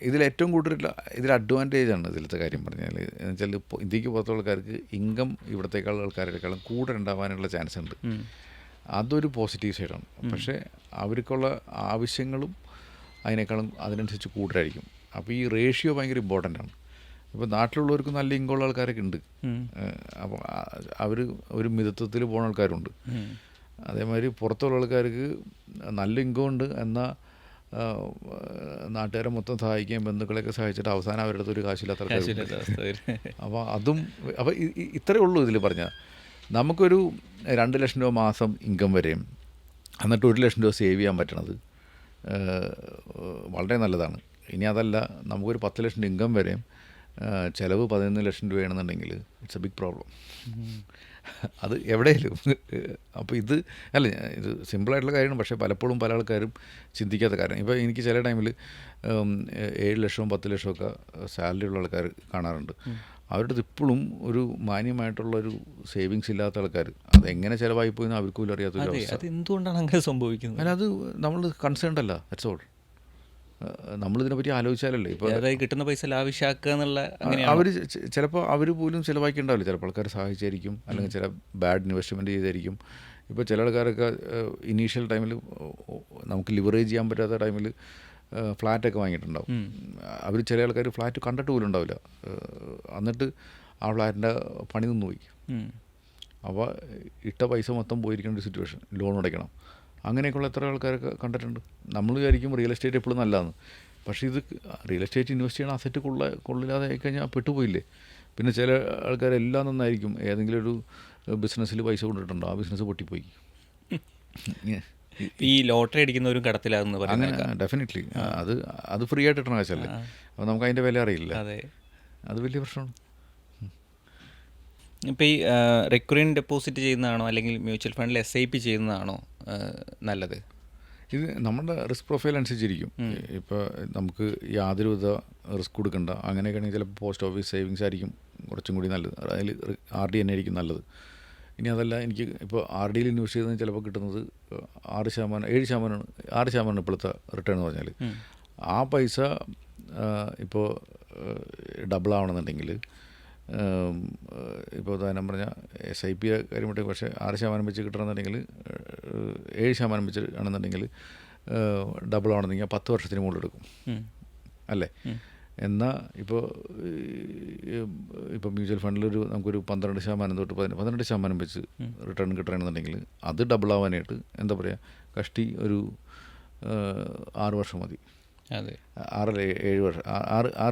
Speaker 2: ഇതിലേറ്റവും കൂടുതൽ ഇതിൽ അഡ്വാൻറ്റേജാണ് ഇതിലത്തെ കാര്യം പറഞ്ഞാൽ. എന്ന് വെച്ചാൽ ഇപ്പോൾ ഇന്ത്യക്ക് പുറത്തുള്ള ആൾക്കാർക്ക് ഇൻകം ഇവിടത്തേക്കാൾ ആൾക്കാരെക്കാളും കൂടുതൽ ഉണ്ടാവാനുള്ള ചാൻസ് ഉണ്ട്. അതൊരു പോസിറ്റീവ് സൈഡാണ്. പക്ഷേ അവർക്കുള്ള ആവശ്യങ്ങളും അതിനനുസരിച്ച് കൂടുതലായിരിക്കും. അപ്പോൾ ഈ റേഷ്യോ ഭയങ്കര ഇമ്പോർട്ടൻ്റ് ആണ്. ഇപ്പോൾ നാട്ടിലുള്ളവർക്ക് നല്ല ഇൻകമുള്ള ആൾക്കാരൊക്കെ ഉണ്ട്. അപ്പോൾ അവർ ഒരു മിതത്വത്തിൽ പോകുന്ന ആൾക്കാരുണ്ട്. അതേമാതിരി പുറത്തുള്ള ആൾക്കാർക്ക് നല്ല ഇൻകം ഉണ്ട്, എന്നാൽ നാട്ടുകാരെ മൊത്തം സഹായിക്കുകയും ബന്ധുക്കളെയൊക്കെ സഹായിച്ചിട്ട് അവസാനം അവരുടെ അടുത്ത് ഒരു കാശില്ലാത്ത ആൾക്കാർ. അപ്പോൾ ഇത്രയേ ഉള്ളൂ ഇതിൽ പറഞ്ഞാൽ. നമുക്കൊരു 2 ലക്ഷം രൂപ മാസം ഇൻകം വരെയും എന്നിട്ട് 1 ലക്ഷം രൂപ സേവ് ചെയ്യാൻ പറ്റണത് വളരെ നല്ലതാണ്. ഇനി അതല്ല, നമുക്കൊരു 10 ലക്ഷം ഇൻകം വരെയും ചിലവ് 11 ലക്ഷം രൂപയാണെന്നുണ്ടെങ്കിൽ ഇറ്റ്സ് എ ബിഗ് പ്രോബ്ലം. അത് എവിടെയെങ്കിലും. അപ്പോൾ ഇത് സിമ്പിളായിട്ടുള്ള കാര്യമാണ്. പക്ഷേ പലപ്പോഴും പല ആൾക്കാരും ചിന്തിക്കാത്ത കാര്യം. ഇപ്പോൾ എനിക്ക് ചില ടൈമിൽ 7 ലക്ഷവും 10 ലക്ഷമൊക്കെ സാലറി ഉള്ള ആൾക്കാർ കാണാറുണ്ട്. അവരുടെ അടുത്ത് ഇപ്പോഴും ഒരു മാന്യമായിട്ടുള്ളൊരു സേവിങ്സ് ഇല്ലാത്ത ആൾക്കാർ. അതെങ്ങനെ ചിലവായി പോയെന്ന് അവർക്കും പോലും അറിയാത്തൊരു അവസ്ഥ.
Speaker 1: എന്തുകൊണ്ടാണ് അങ്ങനെ സംഭവിക്കുന്നത്?
Speaker 2: അല്ല, അത് നമ്മൾ കൺസേൺഡ് അല്ല, ദാറ്റ്സ് ഓൾ. നമ്മളിതിനെപ്പറ്റി ആലോചിച്ചാലല്ലേ ഇപ്പോൾ
Speaker 1: കിട്ടുന്ന പൈസ ലാവിഷാക്കുക എന്നുള്ള.
Speaker 2: അവർ ചിലപ്പോൾ അവർ പോലും ചിലവാക്കിയിട്ടുണ്ടാവില്ല. ചിലപ്പോൾ ആൾക്കാർ സഹായിച്ചായിരിക്കും, അല്ലെങ്കിൽ ചില ബാഡ് ഇൻവെസ്റ്റ്മെൻറ്റ് ചെയ്തായിരിക്കും. ഇപ്പോൾ ചില ആൾക്കാരൊക്കെ ഇനീഷ്യൽ ടൈമിൽ നമുക്ക് ലിവറേജ് ചെയ്യാൻ പറ്റാത്ത ടൈമിൽ ഫ്ലാറ്റൊക്കെ വാങ്ങിയിട്ടുണ്ടാവും. അവർ ചില ആൾക്കാർ ഫ്ലാറ്റ് കണ്ടിട്ട് പോലും ഉണ്ടാവില്ല. എന്നിട്ട് ആ ഫ്ലാറ്റിൻ്റെ പണി നിന്ന് പോയി. അപ്പോൾ ഇട്ട പൈസ മൊത്തം പോയിരിക്കേണ്ട ഒരു സിറ്റുവേഷൻ, ലോൺ അടയ്ക്കണം. അങ്ങനെയൊക്കെയുള്ള എത്ര ആൾക്കാരൊക്കെ കണ്ടിട്ടുണ്ട്. നമ്മൾ വിചാരിക്കും റിയൽ എസ്റ്റേറ്റ് എപ്പോഴും നല്ലതാണ്. പക്ഷേ ഇത് റിയൽ എസ്റ്റേറ്റ് ഇൻവെസ്റ്റ് ചെയ്യണ അസറ്റ് കൊള്ളില്ലാതെ ആയിക്കഴിഞ്ഞാൽ പെട്ടുപോയില്ലേ. പിന്നെ ചില ആൾക്കാരെല്ലാം നന്നായിരിക്കും, ഏതെങ്കിലും ഒരു ബിസിനസ്സിൽ പൈസ കൊണ്ടിട്ടുണ്ടോ, ആ ബിസിനസ് പൊട്ടിപ്പോയി.
Speaker 1: ഈ ലോട്ടറി അടിക്കുന്നവരും കടത്തിലാകുന്ന
Speaker 2: അങ്ങനെ ഡെഫിനറ്റ്ലി അത് ഫ്രീ ആയിട്ട് കിട്ടണ കാശല്ലേ. അപ്പോൾ നമുക്ക് അതിൻ്റെ വില അറിയില്ല. അത് വലിയ പ്രശ്നമാണ്.
Speaker 1: ഇപ്പോൾ ഈ റെക്കറിങ് ഡെപ്പോസിറ്റ് ചെയ്യുന്നതാണോ അല്ലെങ്കിൽ മ്യൂച്വൽ ഫണ്ടിൽ SIP ചെയ്യുന്നതാണോ നല്ലത്?
Speaker 2: ഇത് നമ്മുടെ റിസ്ക് പ്രൊഫൈൽ അനുസരിച്ചിരിക്കും. ഇപ്പോൾ നമുക്ക് യാതൊരുവിധ റിസ്ക് കൊടുക്കണ്ട അങ്ങനെയൊക്കെ ആണെങ്കിൽ ചിലപ്പോൾ പോസ്റ്റ് ഓഫീസ് സേവിങ്സ് ആയിരിക്കും കുറച്ചും കൂടി നല്ലത്. അതിൽ RD തന്നെ ആയിരിക്കും നല്ലത്. ഇനി അതല്ല, എനിക്ക് ഇപ്പോൾ RDയിൽ ഇൻവെസ്റ്റ് ചെയ്തത് ചിലപ്പോൾ കിട്ടുന്നത് 6%, 7%, ഇപ്പോഴത്തെ റിട്ടേൺ എന്ന് പറഞ്ഞാൽ. ആ പൈസ ഇപ്പോൾ ഡബിൾ ആവണമെന്നുണ്ടെങ്കിൽ ഇപ്പോൾ ഉദാഹരണം പറഞ്ഞാൽ SIP കാര്യം വിട്ടേ, പക്ഷേ 6% വെച്ച് കിട്ടണമെന്നുണ്ടെങ്കിൽ 7% വെച്ച് ആണെന്നുണ്ടെങ്കിൽ ഡബിൾ ആവണമെന്നുണ്ടെങ്കിൽ 10 വർഷത്തിന് മുകളിൽ എടുക്കും അല്ലേ. എന്നാൽ ഇപ്പോൾ മ്യൂച്വൽ ഫണ്ടിലൊരു നമുക്കൊരു 12% തൊട്ട് 12% വെച്ച് റിട്ടേൺ കിട്ടണമെന്നുണ്ടെങ്കിൽ അത് ഡബിൾ ആവാനായിട്ട് എന്താ പറയുക, കഷ്ടി ഒരു 6 വർഷം മതി. 6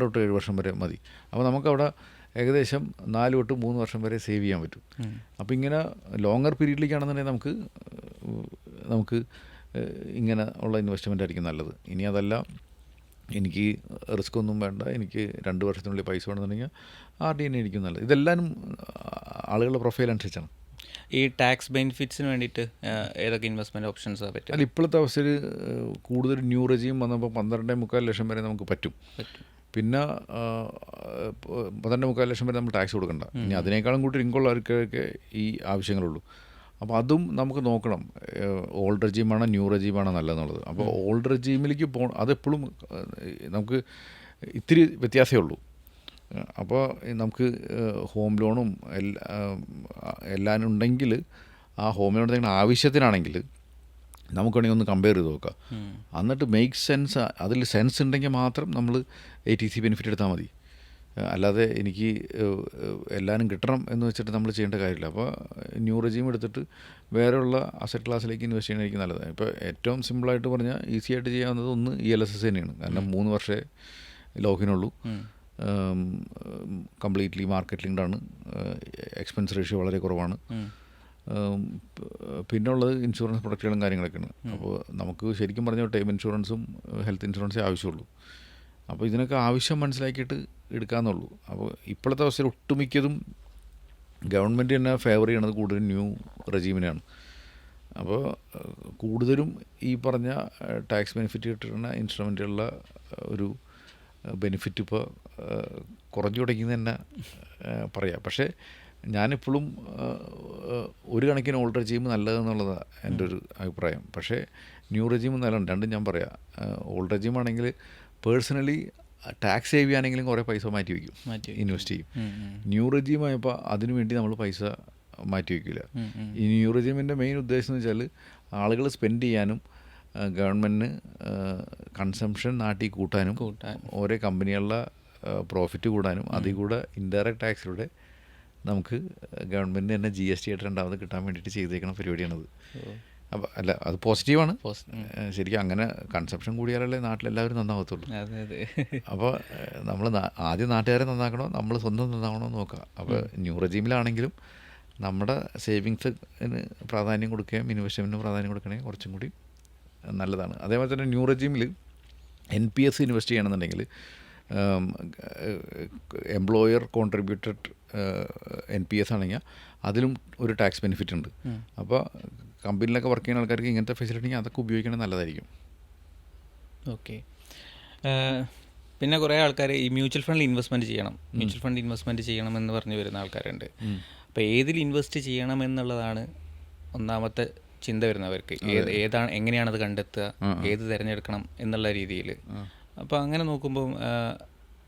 Speaker 2: തൊട്ട് 7 വർഷം വരെ മതി. അപ്പോൾ നമുക്കവിടെ ഏകദേശം 4 തൊട്ട് 3 വർഷം വരെ സേവ് ചെയ്യാൻ പറ്റും. അപ്പോൾ ഇങ്ങനെ ലോങ്ങർ പീരീഡിലേക്കാണെന്നുണ്ടെങ്കിൽ നമുക്ക് ഇങ്ങനെ ഉള്ള ഇൻവെസ്റ്റ്മെൻ്റ് ആയിരിക്കും നല്ലത്. ഇനി അതല്ല, എനിക്ക് റിസ്ക് ഒന്നും വേണ്ട, എനിക്ക് 2 വർഷത്തിനുള്ളിൽ പൈസ വേണമെന്നുണ്ടെങ്കിൽ RD തന്നെ ആയിരിക്കും നല്ലത്. ഇതെല്ലാവരും ആളുകളുടെ പ്രൊഫൈൽ അനുസരിച്ചാണ്.
Speaker 1: ഈ ടാക്സ് ബെനിഫിറ്റ്സിന് വേണ്ടിയിട്ട് ഏതൊക്കെ ഇൻവെസ്റ്റ്മെൻറ്റ് ഓപ്ഷൻസ് പറ്റും?
Speaker 2: അല്ല, ഇപ്പോഴത്തെ അവസ്ഥയിൽ കൂടുതൽ ന്യൂ റെജീം വന്നപ്പോൾ 12.25 ലക്ഷം വരെ നമുക്ക് പറ്റും. പിന്നെ 12.25 ലക്ഷം വരെ നമ്മൾ ടാക്സ് കൊടുക്കണ്ട. ഇനി അതിനേക്കാളും കൂടി ഇൻകമുള്ളവർക്കൊക്കെ ഈ ആവശ്യങ്ങളുള്ളൂ. അപ്പോൾ അതും നമുക്ക് നോക്കണം, ഓൾഡ് റെജീമാണോ ന്യൂ റെജീമാണോ നല്ലതെന്നുള്ളത്. അപ്പോൾ ഓൾഡ് റെജീമിലേക്ക് അതെപ്പോഴും നമുക്ക് ഇത്തിരി വ്യത്യാസമേ ഉള്ളൂ. അപ്പോൾ നമുക്ക് ഹോം ലോണും എല്ലാം ഉണ്ടെങ്കിൽ, ആ ഹോം ലോൺ എന്തെങ്കിലും ആവശ്യത്തിനാണെങ്കിൽ നമുക്ക് വേണമെങ്കിൽ ഒന്ന് കമ്പയർ ചെയ്ത് നോക്കാം. എന്നിട്ട് മേക്ക് സെൻസ്, അതിൽ സെൻസ് ഉണ്ടെങ്കിൽ മാത്രം നമ്മൾ ATC ബെനിഫിറ്റ് എടുത്താൽ മതി. അല്ലാതെ എനിക്ക് എല്ലാവരും കിട്ടണം എന്ന് വെച്ചിട്ട് നമ്മൾ ചെയ്യേണ്ട കാര്യമില്ല. അപ്പോൾ ന്യൂ റെജീം എടുത്തിട്ട് വേറെയുള്ള അസറ്റ് ക്ലാസ്സിലേക്ക് ഇൻവെസ്റ്റ് ചെയ്യണമായിരിക്കും നല്ലത്. ഇപ്പോൾ ഏറ്റവും സിമ്പിളായിട്ട് പറഞ്ഞാൽ ഈസി ആയിട്ട് ചെയ്യാവുന്നത് ഒന്ന് ELSS തന്നെയാണ്. കാരണം 3 വർഷമേ ലോക്കിനുള്ളൂ. കംപ്ലീറ്റ്ലി മാർക്കറ്റ് ലിങ്ക്ഡാണ്. എക്സ്പെൻസ് റേഷ്യോ വളരെ കുറവാണ്. പിന്നുള്ളത് ഇൻഷുറൻസ് പ്രൊഡക്റ്റുകളും കാര്യങ്ങളൊക്കെയാണ്. അപ്പോൾ നമുക്ക് ശരിക്കും പറഞ്ഞാൽ ടൈം ഇൻഷുറൻസും ഹെൽത്ത് ഇൻഷുറൻസേ ആവശ്യമുള്ളൂ. അപ്പോൾ ഇതിനൊക്കെ ആവശ്യം മനസ്സിലാക്കിയിട്ട് എടുക്കാമെന്നുള്ളൂ. അപ്പോൾ ഇപ്പോഴത്തെ അവസ്ഥയിൽ ഒട്ടുമിക്കതും ഗവൺമെൻറ് തന്നെ ഫേവർ ചെയ്യണത് കൂടുതലും ന്യൂ റെജീമിനാണ്. അപ്പോൾ കൂടുതലും ഈ പറഞ്ഞ ടാക്സ് ബെനിഫിറ്റ് കിട്ടുന്ന ഇൻസ്ട്രുമെൻറ്റുകളുടെ ഒരു ബെനിഫിറ്റ് ഇപ്പോൾ കുറഞ്ഞു തുടങ്ങിയെന്ന് തന്നെ പറയാം. പക്ഷേ ഞാനിപ്പോഴും ഒരു കണക്കിന് ഓൾഡ് റെജീം നല്ലതെന്നുള്ളതാണ് എൻ്റെ ഒരു അഭിപ്രായം. പക്ഷേ ന്യൂ റെജീം നല്ലതാണ്, രണ്ടും ഞാൻ പറയാം. ഓൾഡ് റെജീം ആണെങ്കിൽ പേഴ്സണലി ടാക്സ് സേവ് ചെയ്യാനെങ്കിലും കുറേ പൈസ മാറ്റി വയ്ക്കും, ഇൻവെസ്റ്റ് ചെയ്യും. ന്യൂ റെജീം ആയപ്പോൾ അതിനു വേണ്ടി നമ്മൾ പൈസ മാറ്റി വയ്ക്കില്ല. ഈ ന്യൂ റെജീമിൻ്റെ മെയിൻ ഉദ്ദേശം എന്ന് വെച്ചാൽ ആളുകൾ സ്പെൻഡ് ചെയ്യാനും ഗവൺമെൻറ്റിന് കൺസംഷൻ നാട്ടിൽ കൂട്ടാനും ഓരോ കമ്പനികളുടെ പ്രോഫിറ്റ് കൂടാനും അതിൽ കൂടെ ഇൻഡയറക്റ്റ് ടാക്സിലൂടെ നമുക്ക് ഗവൺമെൻറ് തന്നെ GST ആയിട്ട് രണ്ടാമത് കിട്ടാൻ വേണ്ടിയിട്ട് ചെയ്തേക്കുന്ന പരിപാടിയാണത്. അപ്പോൾ അല്ല, അത് പോസിറ്റീവാണ് ശരിക്കും. അങ്ങനെ കൺസെപ്ഷൻ കൂടിയാലല്ലേ നാട്ടിലെല്ലാവരും നന്നാവത്തുള്ളൂ. അപ്പോൾ നമ്മൾ ആദ്യം നാട്ടുകാരെ നന്നാക്കണോ നമ്മൾ സ്വന്തം നന്നാക്കണോ നോക്കുക. അപ്പോൾ ന്യൂ റെജീമിലാണെങ്കിലും നമ്മുടെ സേവിങ്സിന് പ്രാധാന്യം കൊടുക്കുകയും ഇൻവെസ്റ്റ്മെൻറ്റിന് പ്രാധാന്യം കൊടുക്കണമെങ്കിൽ കുറച്ചും കൂടി നല്ലതാണ്. അതേപോലെ തന്നെ ന്യൂ റെജീമിൽ NPS ഇൻവെസ്റ്റ് ചെയ്യണമെന്നുണ്ടെങ്കിൽ എംപ്ലോയർ കോൺട്രിബ്യൂട്ടഡ് NPS ആണെങ്കിൽ അതിലും ഒരു ടാക്സ് ബെനിഫിറ്റ് ഉണ്ട്. അപ്പോൾ കമ്പനിയിലൊക്കെ വർക്ക് ചെയ്യുന്ന ആൾക്കാർക്ക് ഇങ്ങനത്തെ ഫെസിലിറ്റി അതൊക്കെ ഉപയോഗിക്കണത് നല്ലതായിരിക്കും.
Speaker 1: ഓക്കെ. പിന്നെ കുറേ ആൾക്കാർ ഈ മ്യൂച്വൽ ഫണ്ടിൽ ഇൻവെസ്റ്റ്മെൻറ്റ് ചെയ്യണം എന്ന് പറഞ്ഞു വരുന്ന ആൾക്കാരുണ്ട്. അപ്പോൾ ഏതിൽ ഇൻവെസ്റ്റ് ചെയ്യണം എന്നുള്ളതാണ് ഒന്നാമത്തെ ചിന്ത വരുന്നവർക്ക്. ഏതാണ്, എങ്ങനെയാണത് കണ്ടെത്തുക, ഏത് തിരഞ്ഞെടുക്കണം എന്നുള്ള രീതിയിൽ. അപ്പോൾ അങ്ങനെ നോക്കുമ്പോൾ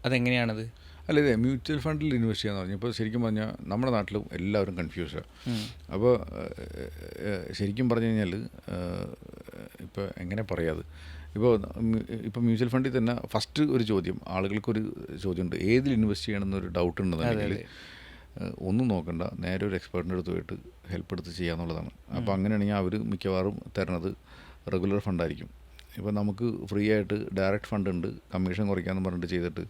Speaker 1: അതെങ്ങനെയാണത്?
Speaker 2: അല്ല, ഇതേ മ്യൂച്വൽ ഫണ്ടിൽ ഇൻവെസ്റ്റ് ചെയ്യാന്ന് പറഞ്ഞു. ഇപ്പോൾ ശരിക്കും പറഞ്ഞാൽ നമ്മുടെ നാട്ടിലും എല്ലാവരും കൺഫ്യൂഷനാണ്. അപ്പോൾ ശരിക്കും പറഞ്ഞു കഴിഞ്ഞാൽ ഇപ്പോൾ എങ്ങനെ പറയാത്, ഇപ്പോൾ മ്യൂച്വൽ ഫണ്ടിൽ തന്നെ ഫസ്റ്റ് ഒരു ചോദ്യം, ആളുകൾക്കൊരു ചോദ്യമുണ്ട്, ഏതിൽ ഇൻവെസ്റ്റ് ചെയ്യണമെന്നൊരു ഡൗട്ട് ഉണ്ടെന്നുണ്ടെങ്കിൽ ഒന്നും നോക്കണ്ട, നേരെ ഒരു എക്സ്പേർട്ടിൻ്റെ അടുത്ത് പോയിട്ട് ഹെൽപ്പ് എടുത്ത് ചെയ്യാന്നുള്ളതാണ്. അപ്പോൾ അങ്ങനെയാണെങ്കിൽ അവർ മിക്കവാറും തരണത് റെഗുലർ ഫണ്ടായിരിക്കും. ഇപ്പോൾ നമുക്ക് ഫ്രീ ആയിട്ട് ഡയറക്റ്റ് ഫണ്ട് ഉണ്ട്, കമ്മീഷൻ കുറയ്ക്കാമെന്ന് പറഞ്ഞിട്ട് ചെയ്തിട്ട്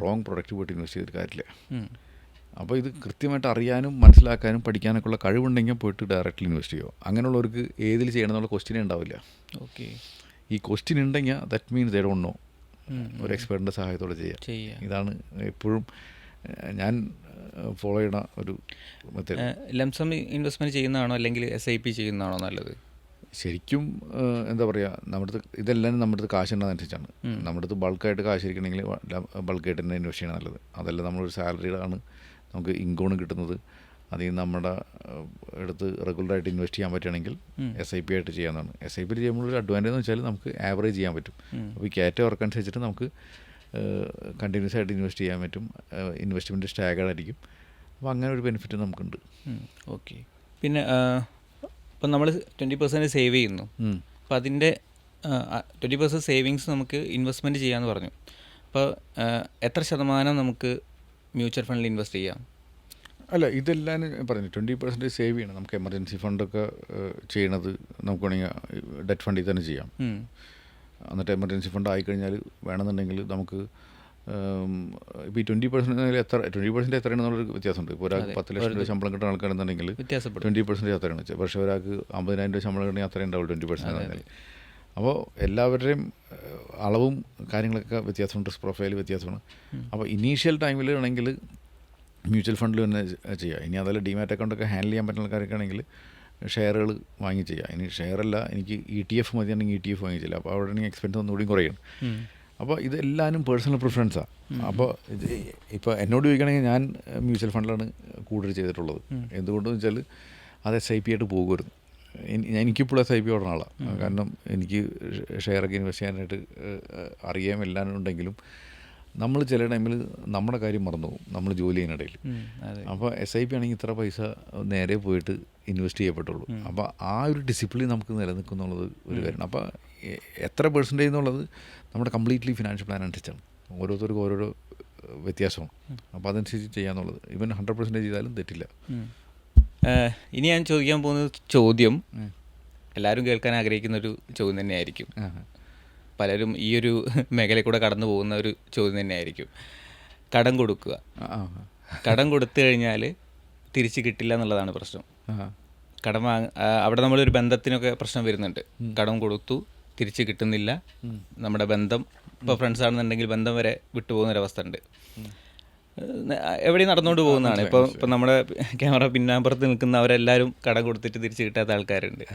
Speaker 2: റോങ് പ്രൊഡക്റ്റ് പോയിട്ട് ഇൻവെസ്റ്റ് ചെയ്തിട്ട് കാര്യമില്ല. അപ്പോൾ ഇത് കൃത്യമായിട്ട് അറിയാനും മനസ്സിലാക്കാനും പഠിക്കാനൊക്കെ ഉള്ള കഴിവുണ്ടെങ്കിൽ പോയിട്ട് ഡയറക്റ്റ്ലി ഇൻവെസ്റ്റ് ചെയ്യുമോ. അങ്ങനെയുള്ളവർക്ക് ഏതിൽ ചെയ്യണം എന്നുള്ള ക്വസ്റ്റ്യനേ ഉണ്ടാവില്ല.
Speaker 1: ഓക്കെ. ഈ
Speaker 2: ക്വസ്റ്റ്യൻ ഉണ്ടെങ്കിൽ that means they don't know. ഒരു എക്സ്പേർട്ടിൻ്റെ സഹായത്തോടെ ചെയ്യാം. ഇതാണ് എപ്പോഴും ഞാൻ ഫോളോ ചെയ്യണ ഒരു മെത്തേഡ്.
Speaker 1: ലംസം ഇൻവെസ്റ്റ്മെൻറ്റ് ചെയ്യുന്നതാണോ അല്ലെങ്കിൽ SIP ചെയ്യുന്നതാണോ നല്ലത്?
Speaker 2: ശരിക്കും എന്താ പറയുക, നമ്മുടെ ഇതെല്ലാം നമ്മുടെ അടുത്ത് കാശുണ്ടെന്നനുസരിച്ചാണ്. നമ്മുടെ അടുത്ത് ബൾക്കായിട്ട് കാശ് ഇരിക്കണമെങ്കിൽ ബൾക്കായിട്ട് തന്നെ ഇൻവെസ്റ്റ് ചെയ്യണം നല്ലത്. അതല്ല നമ്മളൊരു സാലറിയിലാണ് നമുക്ക് ഇൻകം കിട്ടുന്നത്, അതിൽ നമ്മുടെ അടുത്ത് റെഗുലറായിട്ട് ഇൻവെസ്റ്റ് ചെയ്യാൻ പറ്റുകയാണെങ്കിൽ SIP ആയിട്ട് ചെയ്യാവുന്നതാണ്. SIP ചെയ്യുമ്പോൾ ഒരു അഡ്വാൻറ്റേജ് എന്ന് വെച്ചാൽ നമുക്ക് ആവറേജ് ചെയ്യാൻ പറ്റും. അപ്പോൾ ഈ കയറ്റ വർക്ക് അനുസരിച്ചിട്ട് നമുക്ക് കണ്ടിന്യൂസ് ആയിട്ട് ഇൻവെസ്റ്റ് ചെയ്യാൻ പറ്റും. ഇൻവെസ്റ്റ്മെൻറ്റ് സ്റ്റാഗേർഡ് ആയിരിക്കും. അപ്പോൾ അങ്ങനെ ഒരു ബെനിഫിറ്റ് നമുക്കുണ്ട്.
Speaker 1: ഓക്കെ. പിന്നെ ഇപ്പം നമ്മൾ 20% സേവ് ചെയ്യുന്നു. അപ്പോൾ അതിൻ്റെ 20% സേവിങ്സ് നമുക്ക് ഇൻവെസ്റ്റ്മെൻറ്റ് ചെയ്യാമെന്ന് പറഞ്ഞു. അപ്പോൾ എത്ര ശതമാനം നമുക്ക് മ്യൂച്വൽ ഫണ്ടിൽ ഇൻവെസ്റ്റ് ചെയ്യാം?
Speaker 2: അല്ല, ഇതെല്ലാം പറഞ്ഞു 20% സേവ് ചെയ്യണം. നമുക്ക് എമർജൻസി ഫണ്ടൊക്കെ ചെയ്യണത് നമുക്ക് വേണമെങ്കിൽ ഡെറ്റ് ഫണ്ടിൽ തന്നെ ചെയ്യാം. എന്നിട്ട് എമർജൻസി ഫണ്ട് ആയിക്കഴിഞ്ഞാൽ വേണമെന്നുണ്ടെങ്കിൽ നമുക്ക് ഇപ്പോൾ ഈ 20% എത്രയാണെന്നുള്ളൊരു വ്യത്യാസമുണ്ട്. ഇപ്പോൾ ഒരാൾക്ക് 10 ലക്ഷം രൂപ ശമ്പളം കിട്ടുന്ന ആൾക്കാരെന്നുണ്ടെങ്കിൽ 20% എത്രയാണ്, പക്ഷേ ഒരാൾക്ക് 50,000 രൂപ ശമ്പളം കിട്ടണമെങ്കിൽ അത്രയും ഉണ്ടാവുള്ളൂ 20%. അപ്പോൾ എല്ലാവരുടെയും അളവും കാര്യങ്ങളൊക്കെ വ്യത്യാസമുണ്ട്, റിസ്ക് പ്രൊഫൈൽ വ്യത്യാസമാണ്. അപ്പോൾ ഇനീഷ്യൽ ടൈമിൽ ആണെങ്കിൽ മ്യൂച്വൽ ഫണ്ടിൽ തന്നെ ചെയ്യുക. ഇനി അതല്ല ഡിമാറ്റ് അക്കൗണ്ടൊക്കെ ഹാൻഡിൽ ചെയ്യാൻ പറ്റുന്ന ആൾക്കാരൊക്കെ ആണെങ്കിൽ ഷെയറുകൾ വാങ്ങി ചെയ്യുക. ഇനി ഷെയറല്ല, എനിക്ക് ETF മതിയാണെങ്കിൽ ETF വാങ്ങി ചെയ്യില്ല. അപ്പോൾ അവിടെ ആണെങ്കിൽ എക്സ്പെൻസ് ഒന്നുകൂടി കുറയും. അപ്പോൾ ഇതെല്ലാവരും പേഴ്സണൽ പ്രിഫറൻസാണ്. അപ്പോൾ ഇപ്പോൾ എന്നോട് ചോദിക്കണമെങ്കിൽ ഞാൻ മ്യൂച്വൽ ഫണ്ടിലാണ് കൂടുതൽ ചെയ്തിട്ടുള്ളത്. എന്തുകൊണ്ടെന്ന് വെച്ചാൽ അത് SIP ആയിട്ട് പോകുമായിരുന്നു. എനിക്കിപ്പോൾ SIP ഓടുന്ന ആളാണ്. കാരണം എനിക്ക് ഷെയറൊക്കെ ഇൻവെസ്റ്റ് ചെയ്യാനായിട്ട് അറിയാൻ എല്ലാം ഉണ്ടെങ്കിലും നമ്മൾ ചില ടൈമിൽ നമ്മുടെ കാര്യം മറന്നു പോകും നമ്മൾ ജോലി ചെയ്യുന്നിടയിൽ. അപ്പോൾ SIP ആണെങ്കിൽ ഇത്ര പൈസ നേരെ പോയിട്ട് ഇൻവെസ്റ്റ് ചെയ്യപ്പെട്ടുള്ളൂ. അപ്പോൾ ആ ഒരു ഡിസിപ്ലിൻ നമുക്ക് നിലനിൽക്കുന്നുള്ളത് ഒരു കാര്യമാണ്. അപ്പോൾ എത്ര പെർസെൻറ്റേജ് എന്നുള്ളത് നമ്മുടെ കംപ്ലീറ്റ്ലി ഫിനാൻഷ്യൽ പ്ലാൻ അനുസരിച്ചാണ്. ഓരോരുത്തർക്കും ഓരോരോ വ്യത്യാസമാണ്. അപ്പോൾ അതനുസരിച്ച് ചെയ്യാന്നുള്ളത്. ഇവൻ 100% ചെയ്താലും തെറ്റില്ല.
Speaker 1: ഇനി ഞാൻ ചോദിക്കാൻ പോകുന്ന ചോദ്യം എല്ലാവരും കേൾക്കാൻ ആഗ്രഹിക്കുന്നൊരു ചോദ്യം തന്നെയായിരിക്കും. പലരും ഈ ഒരു മേഖലയിൽ കൂടെ കടന്നു പോകുന്ന ഒരു ചോദ്യം തന്നെയായിരിക്കും. കടം കൊടുക്കുക. കടം കൊടുത്തു കഴിഞ്ഞാൽ തിരിച്ച് കിട്ടില്ല എന്നുള്ളതാണ് പ്രശ്നം. കടം അവിടെ നമ്മളൊരു ബന്ധത്തിനൊക്കെ പ്രശ്നം വരുന്നുണ്ട്. കടം കൊടുത്തു, തിരിച്ച് കിട്ടുന്നില്ല, നമ്മുടെ ബന്ധം ഇപ്പോൾ ഫ്രണ്ട്സ് ആണെന്നുണ്ടെങ്കിൽ ബന്ധം വരെ വിട്ടുപോകുന്നൊരവസ്ഥ ഉണ്ട്. എവിടെയും നടന്നുകൊണ്ട് പോകുന്നതാണ്. ഇപ്പം നമ്മുടെ ക്യാമറ പിന്നാമ്പുറത്ത് നിൽക്കുന്നവരെല്ലാവരും കടം കൊടുത്തിട്ട് തിരിച്ച് കിട്ടാത്ത ആൾക്കാരുണ്ട്.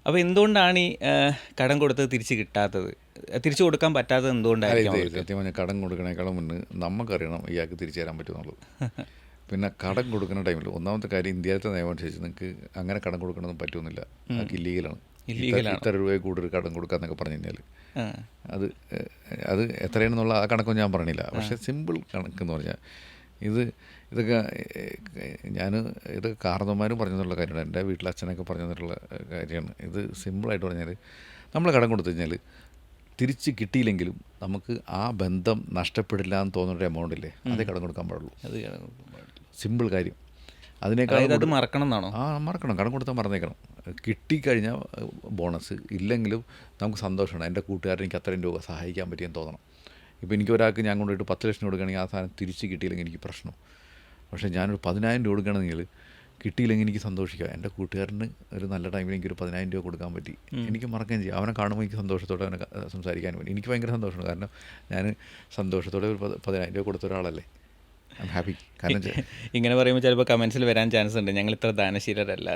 Speaker 1: അപ്പോൾ എന്തുകൊണ്ടാണ് ഈ കടം കൊടുത്തത് തിരിച്ച് കിട്ടാത്തത്, തിരിച്ചു കൊടുക്കാൻ പറ്റാത്തത് എന്തുകൊണ്ടായിരിക്കും?
Speaker 2: സത്യം പറഞ്ഞാൽ കടം കൊടുക്കണേക്കാളും മുന്നേ നമുക്കറിയണം ഇയാൾക്ക് തിരിച്ചു തരാൻ പറ്റുമെന്നുള്ളത്. പിന്നെ കടം കൊടുക്കുന്ന ടൈമിൽ ഒന്നാമത്തെ കാര്യം ഇന്ത്യയിലത്തെ നിയമം അനുസരിച്ച് നിങ്ങൾക്ക് അങ്ങനെ കടം കൊടുക്കണമെന്ന് പറ്റുമെന്നില്ല. അതൊക്കെ ഇല്ലീഗലാണ്. ഇത്ര രൂപയെ കൂടുതൽ കടം കൊടുക്കാന്നൊക്കെ പറഞ്ഞു കഴിഞ്ഞാൽ അത് എത്രയാണെന്നുള്ള ആ കണക്കൊന്നും ഞാൻ പറഞ്ഞില്ല. പക്ഷേ സിമ്പിൾ കണക്കെന്ന് പറഞ്ഞാൽ ഇതൊക്കെ ഇത് കാരണവന്മാരും പറഞ്ഞു തന്നിട്ടുള്ള കാര്യമാണ്. എൻ്റെ വീട്ടിലെ അച്ഛനൊക്കെ പറഞ്ഞു തന്നിട്ടുള്ള കാര്യമാണ്. ഇത് സിമ്പിളായിട്ട് പറഞ്ഞാൽ നമ്മൾ കടം കൊടുത്തു കഴിഞ്ഞാൽ തിരിച്ച് കിട്ടിയില്ലെങ്കിലും നമുക്ക് ആ ബന്ധം നഷ്ടപ്പെടില്ല എന്ന് തോന്നുന്നൊരു എമൗണ്ട് ഇല്ലേ, അതേ കടം കൊടുക്കാൻ പാടുള്ളൂ. സിമ്പിൾ കാര്യം. അതിനേക്കാൾ
Speaker 1: അത് മറക്കണം എന്നാണോ?
Speaker 2: മറക്കണം. കടം കൊടുത്താൽ മറന്നേക്കണം. കിട്ടിക്കഴിഞ്ഞാൽ ബോണസ്, ഇല്ലെങ്കിലും നമുക്ക് സന്തോഷമാണ്. എൻ്റെ കൂട്ടുകാരൻ എനിക്ക് അത്രയും രൂപ സഹായിക്കാൻ പറ്റിയെന്ന് തോന്നണം. ഇപ്പോൾ എനിക്ക് ഒരാൾക്ക് ഞാൻ കൊണ്ടുപോയിട്ട് 10 ലക്ഷം കൊടുക്കുകയാണെങ്കിൽ ആ സാധനം തിരിച്ച് കിട്ടിയില്ലെങ്കിൽ എനിക്ക് പ്രശ്നം. പക്ഷേ ഞാനൊരു 10,000 രൂപ കൊടുക്കുകയാണെങ്കിൽ കിട്ടിയില്ലെങ്കിൽ എനിക്ക് സന്തോഷിക്കാം. എൻ്റെ കൂട്ടുകാരന് ഒരു നല്ല ടൈമിൽ എനിക്കൊരു 10,000 രൂപ കൊടുക്കാൻ പറ്റി, എനിക്ക് മറക്കുകയും ചെയ്യാം. അവനെ കാണുമ്പോൾ എനിക്ക് സന്തോഷത്തോടെ അവനെ സംസാരിക്കാനും പറ്റും. എനിക്ക് ഭയങ്കര സന്തോഷമാണ്. കാരണം ഞാൻ സന്തോഷത്തോടെ ഒരു 10,000 രൂപ കൊടുത്ത ഒരാളല്ലേ. I am happy. കാരണം
Speaker 1: ഇങ്ങനെ പറയുമ്പോൾ ചിലപ്പോൾ കമൻസിൽ വരാൻ ചാൻസ് ഉണ്ട്, ഞങ്ങൾ ഇത്ര ദാനശീലരല്ല.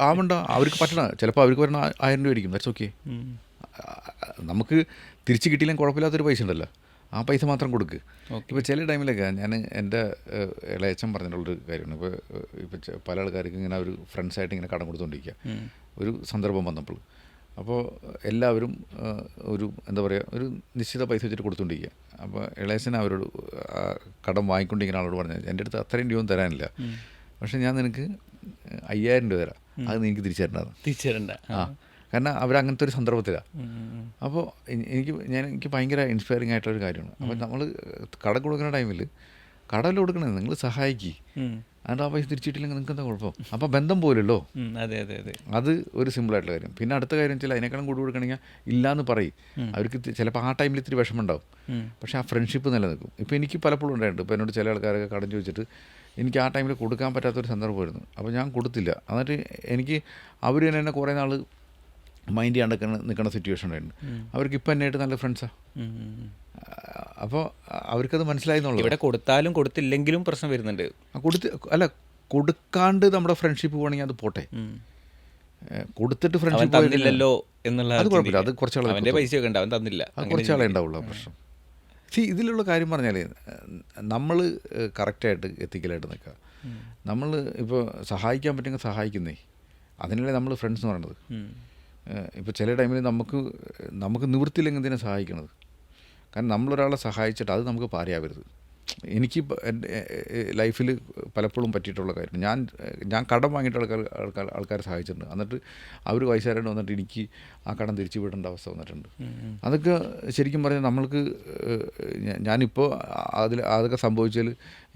Speaker 2: ആവണ്ട, അവർക്ക് പറ്റണം. ചിലപ്പോൾ അവർക്ക് വരുന്ന 1000 രൂപ ആയിരിക്കും. That's okay. നമുക്ക് തിരിച്ച് കിട്ടിയില്ലെങ്കിൽ കുഴപ്പമില്ലാത്തൊരു പൈസ ഉണ്ടല്ലോ, ആ പൈസ മാത്രം കൊടുക്കുക. ഇപ്പോൾ ചില ടൈമിലൊക്കെ ഞാൻ എൻ്റെ ഇളയച്ചൻ പറഞ്ഞിട്ടുള്ളൊരു കാര്യമാണ്. ഇപ്പോൾ പല ആൾക്കാർക്ക് ഇങ്ങനെ ഒരു ഫ്രണ്ട്സായിട്ട് ഇങ്ങനെ കടം കൊടുത്തുകൊണ്ടിരിക്കുക. ഒരു സന്ദർഭം വന്നപ്പോൾ അപ്പോൾ എല്ലാവരും ഒരു എന്താ പറയുക, ഒരു നിശ്ചിത പൈസ വെച്ചിട്ട് കൊടുത്തുകൊണ്ടിരിക്കുക. അപ്പോൾ ഇളയച്ചൻ അവരോട് കടം വാങ്ങിക്കൊണ്ടിരിക്കുന്ന ആളോട് പറഞ്ഞാൽ എൻ്റെ അടുത്ത് അത്രയും രൂപ തരാനില്ല, പക്ഷേ ഞാൻ നിനക്ക് 5,000 രൂപ തരാം, അത് എനിക്ക് തിരിച്ചുതരണ്ട. കാരണം അവരങ്ങനത്തെ ഒരു സന്ദർഭത്തിലാണ്. അപ്പോൾ എനിക്ക് ഭയങ്കര ഇൻസ്പയറിംഗ് ആയിട്ടുള്ളൊരു കാര്യമാണ്. അപ്പോൾ നമ്മൾ കടം കൊടുക്കുന്ന ടൈമിൽ കടമല്ല കൊടുക്കണത്, നിങ്ങൾ സഹായിക്കുക. അതുകൊണ്ട് ആ പൈസ തിരിച്ചിട്ടില്ലെങ്കിൽ നിങ്ങൾക്ക് എന്താ കുഴപ്പം? അപ്പോൾ ബന്ധം പോലല്ലോ. അത് ഒരു സിമ്പിളായിട്ടുള്ള കാര്യം. പിന്നെ അടുത്ത കാര്യം വെച്ചാൽ അതിനേക്കാളും കൂടി കൊടുക്കണമെങ്കിൽ ഇല്ലയെന്ന് പറയും. അവർക്ക് ചിലപ്പോൾ ആ ടൈമിൽ ഇത്തിരി വിഷമമുണ്ടാവും, പക്ഷേ ആ ഫ്രണ്ട്ഷിപ്പ് നിലനിൽക്കും. ഇപ്പോൾ എനിക്ക് പലപ്പോഴും ഉണ്ടായിട്ടുണ്ട്. ഇപ്പോൾ എന്നോട് ചില ആൾക്കാരൊക്കെ കടം ചോദിച്ചിട്ട് എനിക്ക് ആ ടൈമിൽ കൊടുക്കാൻ പറ്റാത്തൊരു സന്ദർഭമായിരുന്നു. അപ്പോൾ ഞാൻ കൊടുത്തില്ല. എന്നിട്ട് എനിക്ക് അവർ തന്നെ കുറേ നാൾ മൈൻഡ് ചെയ്യാണ്ടൊക്കെ നിൽക്കുന്ന സിറ്റുവേഷൻ ഉണ്ടായിരുന്നു. അവർക്ക് ഇപ്പം എന്നായിട്ട് നല്ല ഫ്രണ്ട്സാണ്. അപ്പോൾ അവർക്കത് മനസ്സിലായി എന്നുള്ളത്.
Speaker 1: ഇവിടെ കൊടുത്താലും കൊടുത്തില്ലെങ്കിലും പ്രശ്നം വരുന്നുണ്ട്.
Speaker 2: കൊടുക്കാണ്ട് നമ്മുടെ ഫ്രണ്ട്ഷിപ്പ് പോകണമെങ്കിൽ അത് പോട്ടെ. കൊടുത്തിട്ട് ഫ്രണ്ട്ഷിപ്പ്
Speaker 1: തന്നില്ലല്ലോ എന്നുള്ള
Speaker 2: അത് കുഴപ്പമില്ല. അത് കുറച്ചാളെ
Speaker 1: തന്നില്ല,
Speaker 2: അത് കുറച്ചാളെ ഉണ്ടാവുള്ളൂ പ്രശ്നം. ഇതിലുള്ള കാര്യം പറഞ്ഞാൽ നമ്മൾ കറക്റ്റായിട്ട് എത്തിക്കലായിട്ട് നിൽക്കുക. നമ്മൾ ഇപ്പോൾ സഹായിക്കാൻ പറ്റുമെങ്കിൽ സഹായിക്കുന്നേ, അതിനല്ലേ നമ്മൾ ഫ്രണ്ട്സ് എന്ന് പറയുന്നത്. ഇപ്പോൾ ചില ടൈമിൽ നമുക്ക് നിവൃത്തിയില്ലെങ്കിൽ എന്തിനാണ് സഹായിക്കണത്? കാരണം നമ്മളൊരാളെ സഹായിച്ചിട്ട് അത് നമുക്ക് പാരയാവരുത്. എനിക്ക് എൻ്റെ ലൈഫിൽ പലപ്പോഴും പറ്റിയിട്ടുള്ള കാര്യം, ഞാൻ കടം വാങ്ങിയിട്ട് ആൾക്കാരെ സഹായിച്ചിട്ടുണ്ട്. എന്നിട്ട് അവർ വയസ്സായിട്ട് വന്നിട്ട് എനിക്ക് ആ കടം തിരിച്ചു വിടേണ്ട അവസ്ഥ വന്നിട്ടുണ്ട്. അതൊക്കെ ശരിക്കും പറഞ്ഞാൽ നമ്മൾക്ക് ഞാനിപ്പോൾ അതൊക്കെ സംഭവിച്ചാൽ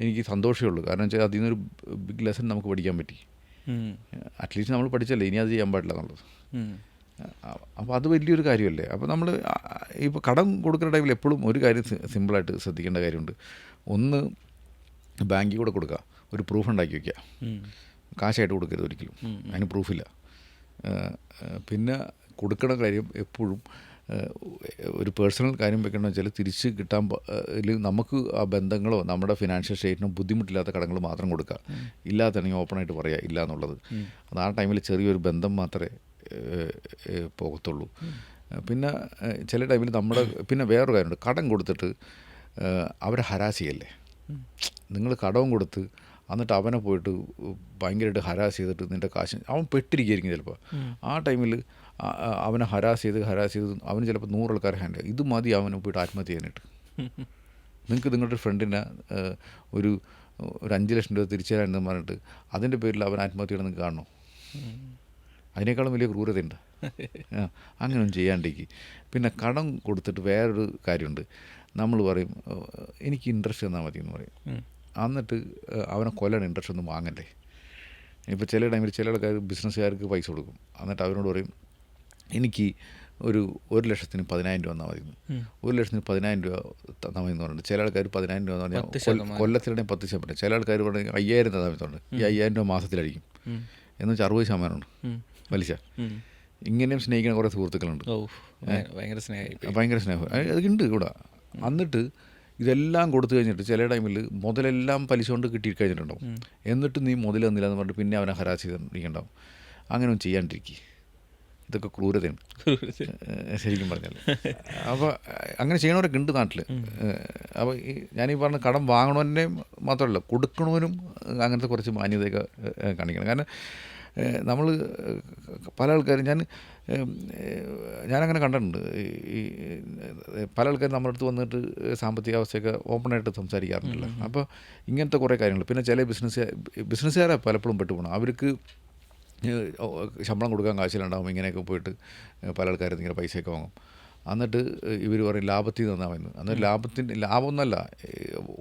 Speaker 2: എനിക്ക് സന്തോഷമേ ഉള്ളൂ. കാരണം വെച്ചാൽ അതിൽ നിന്നൊരു ബിഗ് ലെസൺ നമുക്ക് പഠിക്കാൻ പറ്റി. അറ്റ്ലീസ്റ്റ് നമ്മൾ പഠിച്ചല്ലേ, ഇനി അത് ചെയ്യാൻ പാടില്ല എന്നുള്ളത്. അപ്പോൾ അത് വലിയൊരു കാര്യമല്ലേ. അപ്പോൾ നമ്മൾ ഇപ്പോൾ കടം കൊടുക്കുന്ന ടൈമിൽ എപ്പോഴും ഒരു കാര്യം സിമ്പിളായിട്ട് ശ്രദ്ധിക്കേണ്ട കാര്യമുണ്ട്. ഒന്ന്, ബാങ്കിൽ കൂടെ കൊടുക്കുക, ഒരു പ്രൂഫ് ഉണ്ടാക്കി വയ്ക്കുക. കാശായിട്ട് കൊടുക്കരുത് ഒരിക്കലും, അതിന് പ്രൂഫില്ല. പിന്നെ കൊടുക്കണ കാര്യം എപ്പോഴും ഒരു പേഴ്സണൽ കാര്യം വെക്കണമെന്ന് വെച്ചാൽ തിരിച്ച് കിട്ടാൻ നമുക്ക് ആ ബന്ധങ്ങളോ നമ്മുടെ ഫിനാൻഷ്യൽ സ്റ്റേറ്റിനോ ബുദ്ധിമുട്ടില്ലാത്ത കടങ്ങൾ മാത്രം കൊടുക്കുക. ഇല്ലാത്തതാണെങ്കിൽ ഓപ്പണായിട്ട് പറയുക ഇല്ല എന്നുള്ളത്. അത് ആ ടൈമിൽ ചെറിയൊരു ബന്ധം മാത്രമേ പോകത്തുള്ളൂ. പിന്നെ ചില ടൈമിൽ നമ്മുടെ പിന്നെ വേറൊരു കാര്യമുണ്ട്, കടം കൊടുത്തിട്ട് അവരെ ഹരാസ് ചെയ്യല്ലേ. നിങ്ങൾ കടവും കൊടുത്ത് എന്നിട്ട് അവനെ പോയിട്ട് ഭയങ്കരമായിട്ട് ഹരാസ് ചെയ്തിട്ട് നിൻ്റെ കാശ് അവൻ പെട്ടിരിക്കുകയായിരിക്കും ചിലപ്പോൾ. ആ ടൈമിൽ അവനെ ഹരാസ് ചെയ്ത് അവന് ചിലപ്പോൾ 100 ആൾക്കാരെ ഹാൻഡിൽ ചെയ്യും. ഇത് മതി അവനെ പോയിട്ട് ആത്മഹത്യ ചെയ്യാനായിട്ട്. നിങ്ങൾക്ക് നിങ്ങളുടെ ഫ്രണ്ടിനെ ഒരു 5 ലക്ഷം രൂപ തിരിച്ചു തരാനെന്ന് പറഞ്ഞിട്ട് അതിൻ്റെ പേരിൽ അവൻ ആത്മഹത്യ ചെയ്യണം നിങ്ങൾക്ക് കാണണോ? അതിനേക്കാളും വലിയ ക്രൂരതയുണ്ട്. അങ്ങനെയൊന്നും ചെയ്യാണ്ടിരിക്കും. പിന്നെ കടം കൊടുത്തിട്ട് വേറൊരു കാര്യമുണ്ട്, നമ്മൾ പറയും എനിക്ക് ഇൻട്രസ്റ്റ് തന്നാൽ മതി എന്ന് പറയും. എന്നിട്ട് അവനെ കൊല്ലണം, ഇൻട്രസ്റ്റ് ഒന്നും വാങ്ങണ്ടേ. ഇപ്പോൾ ചില ടൈമിൽ ചില ആൾക്കാർ ബിസിനസ്സുകാർക്ക് പൈസ കൊടുക്കും, എന്നിട്ട് അവരോട് പറയും എനിക്ക് ഒരു 1,00,000-ന് 10,000 രൂപ തന്നാൽ മതി. 1,00,000-ന് 10,000 രൂപ തന്നാൽ മതി എന്ന് പറഞ്ഞിട്ട് ചില ആൾക്കാർ 10,000 രൂപ എന്ന് പറഞ്ഞാൽ കൊല്ലത്തിലാണെങ്കിൽ 10%, ചില ആൾക്കാർ പറഞ്ഞാൽ 5,000 തന്നാൽ മതി. ഈ 5,000 രൂപ മാസത്തിലായിരിക്കും എന്ന് വെച്ചാൽ 60% പലിശ. ഇങ്ങനെയും സ്നേഹിക്കുന്ന കുറേ സുഹൃത്തുക്കളുണ്ട്. ഭയങ്കര സ്നേഹം അതുണ്ട് ഇവിടെ. എന്നിട്ട് ഇതെല്ലാം കൊടുത്തു കഴിഞ്ഞിട്ട് ചില ടൈമിൽ മുതലെല്ലാം പലിശ കൊണ്ട് കിട്ടിക്കഴിഞ്ഞിട്ടുണ്ടാവും. എന്നിട്ട് നീ മുതൽ തന്നില്ല എന്ന് പറഞ്ഞിട്ട് പിന്നെ അവനെ ഹരാസ് ചെയ്തിട്ടുണ്ടാവും. അങ്ങനെയൊന്നും ചെയ്യാണ്ടിരിക്കുക. ഇതൊക്കെ ക്രൂരതയാണ് ശരിക്കും പറഞ്ഞാൽ. അപ്പോൾ അങ്ങനെ ചെയ്യണവരൊക്കെ ഉണ്ട് നാട്ടിൽ. അപ്പോൾ ഞാനീ പറഞ്ഞ കടം വാങ്ങണവനെ മാത്രമല്ല കൊടുക്കണവനും അങ്ങനത്തെ കുറച്ച് മാന്യതയൊക്കെ കാണിക്കണം. കാരണം നമ്മൾ പല ആൾക്കാരും ഞാനങ്ങനെ കണ്ടിട്ടുണ്ട്. ഈ പല ആൾക്കാരും നമ്മുടെ അടുത്ത് വന്നിട്ട് സാമ്പത്തിക അവസ്ഥയൊക്കെ ഓപ്പണായിട്ട് സംസാരിക്കാറുണ്ടല്ലോ. അപ്പോൾ ഇങ്ങനത്തെ കുറേ കാര്യങ്ങൾ. പിന്നെ ചില ബിസിനസ്സുകാരെ പലപ്പോഴും പെട്ടുപോകണം. അവർക്ക് ശമ്പളം കൊടുക്കാൻ കാശിലുണ്ടാകും. ഇങ്ങനെയൊക്കെ പോയിട്ട് പല ആൾക്കാരും ഇങ്ങനെ പൈസയൊക്കെ വാങ്ങും. എന്നിട്ട് ഇവർ പറയും ലാഭത്തിൽ തന്നാൽ മതി. എന്നിട്ട് ലാഭമൊന്നുമല്ല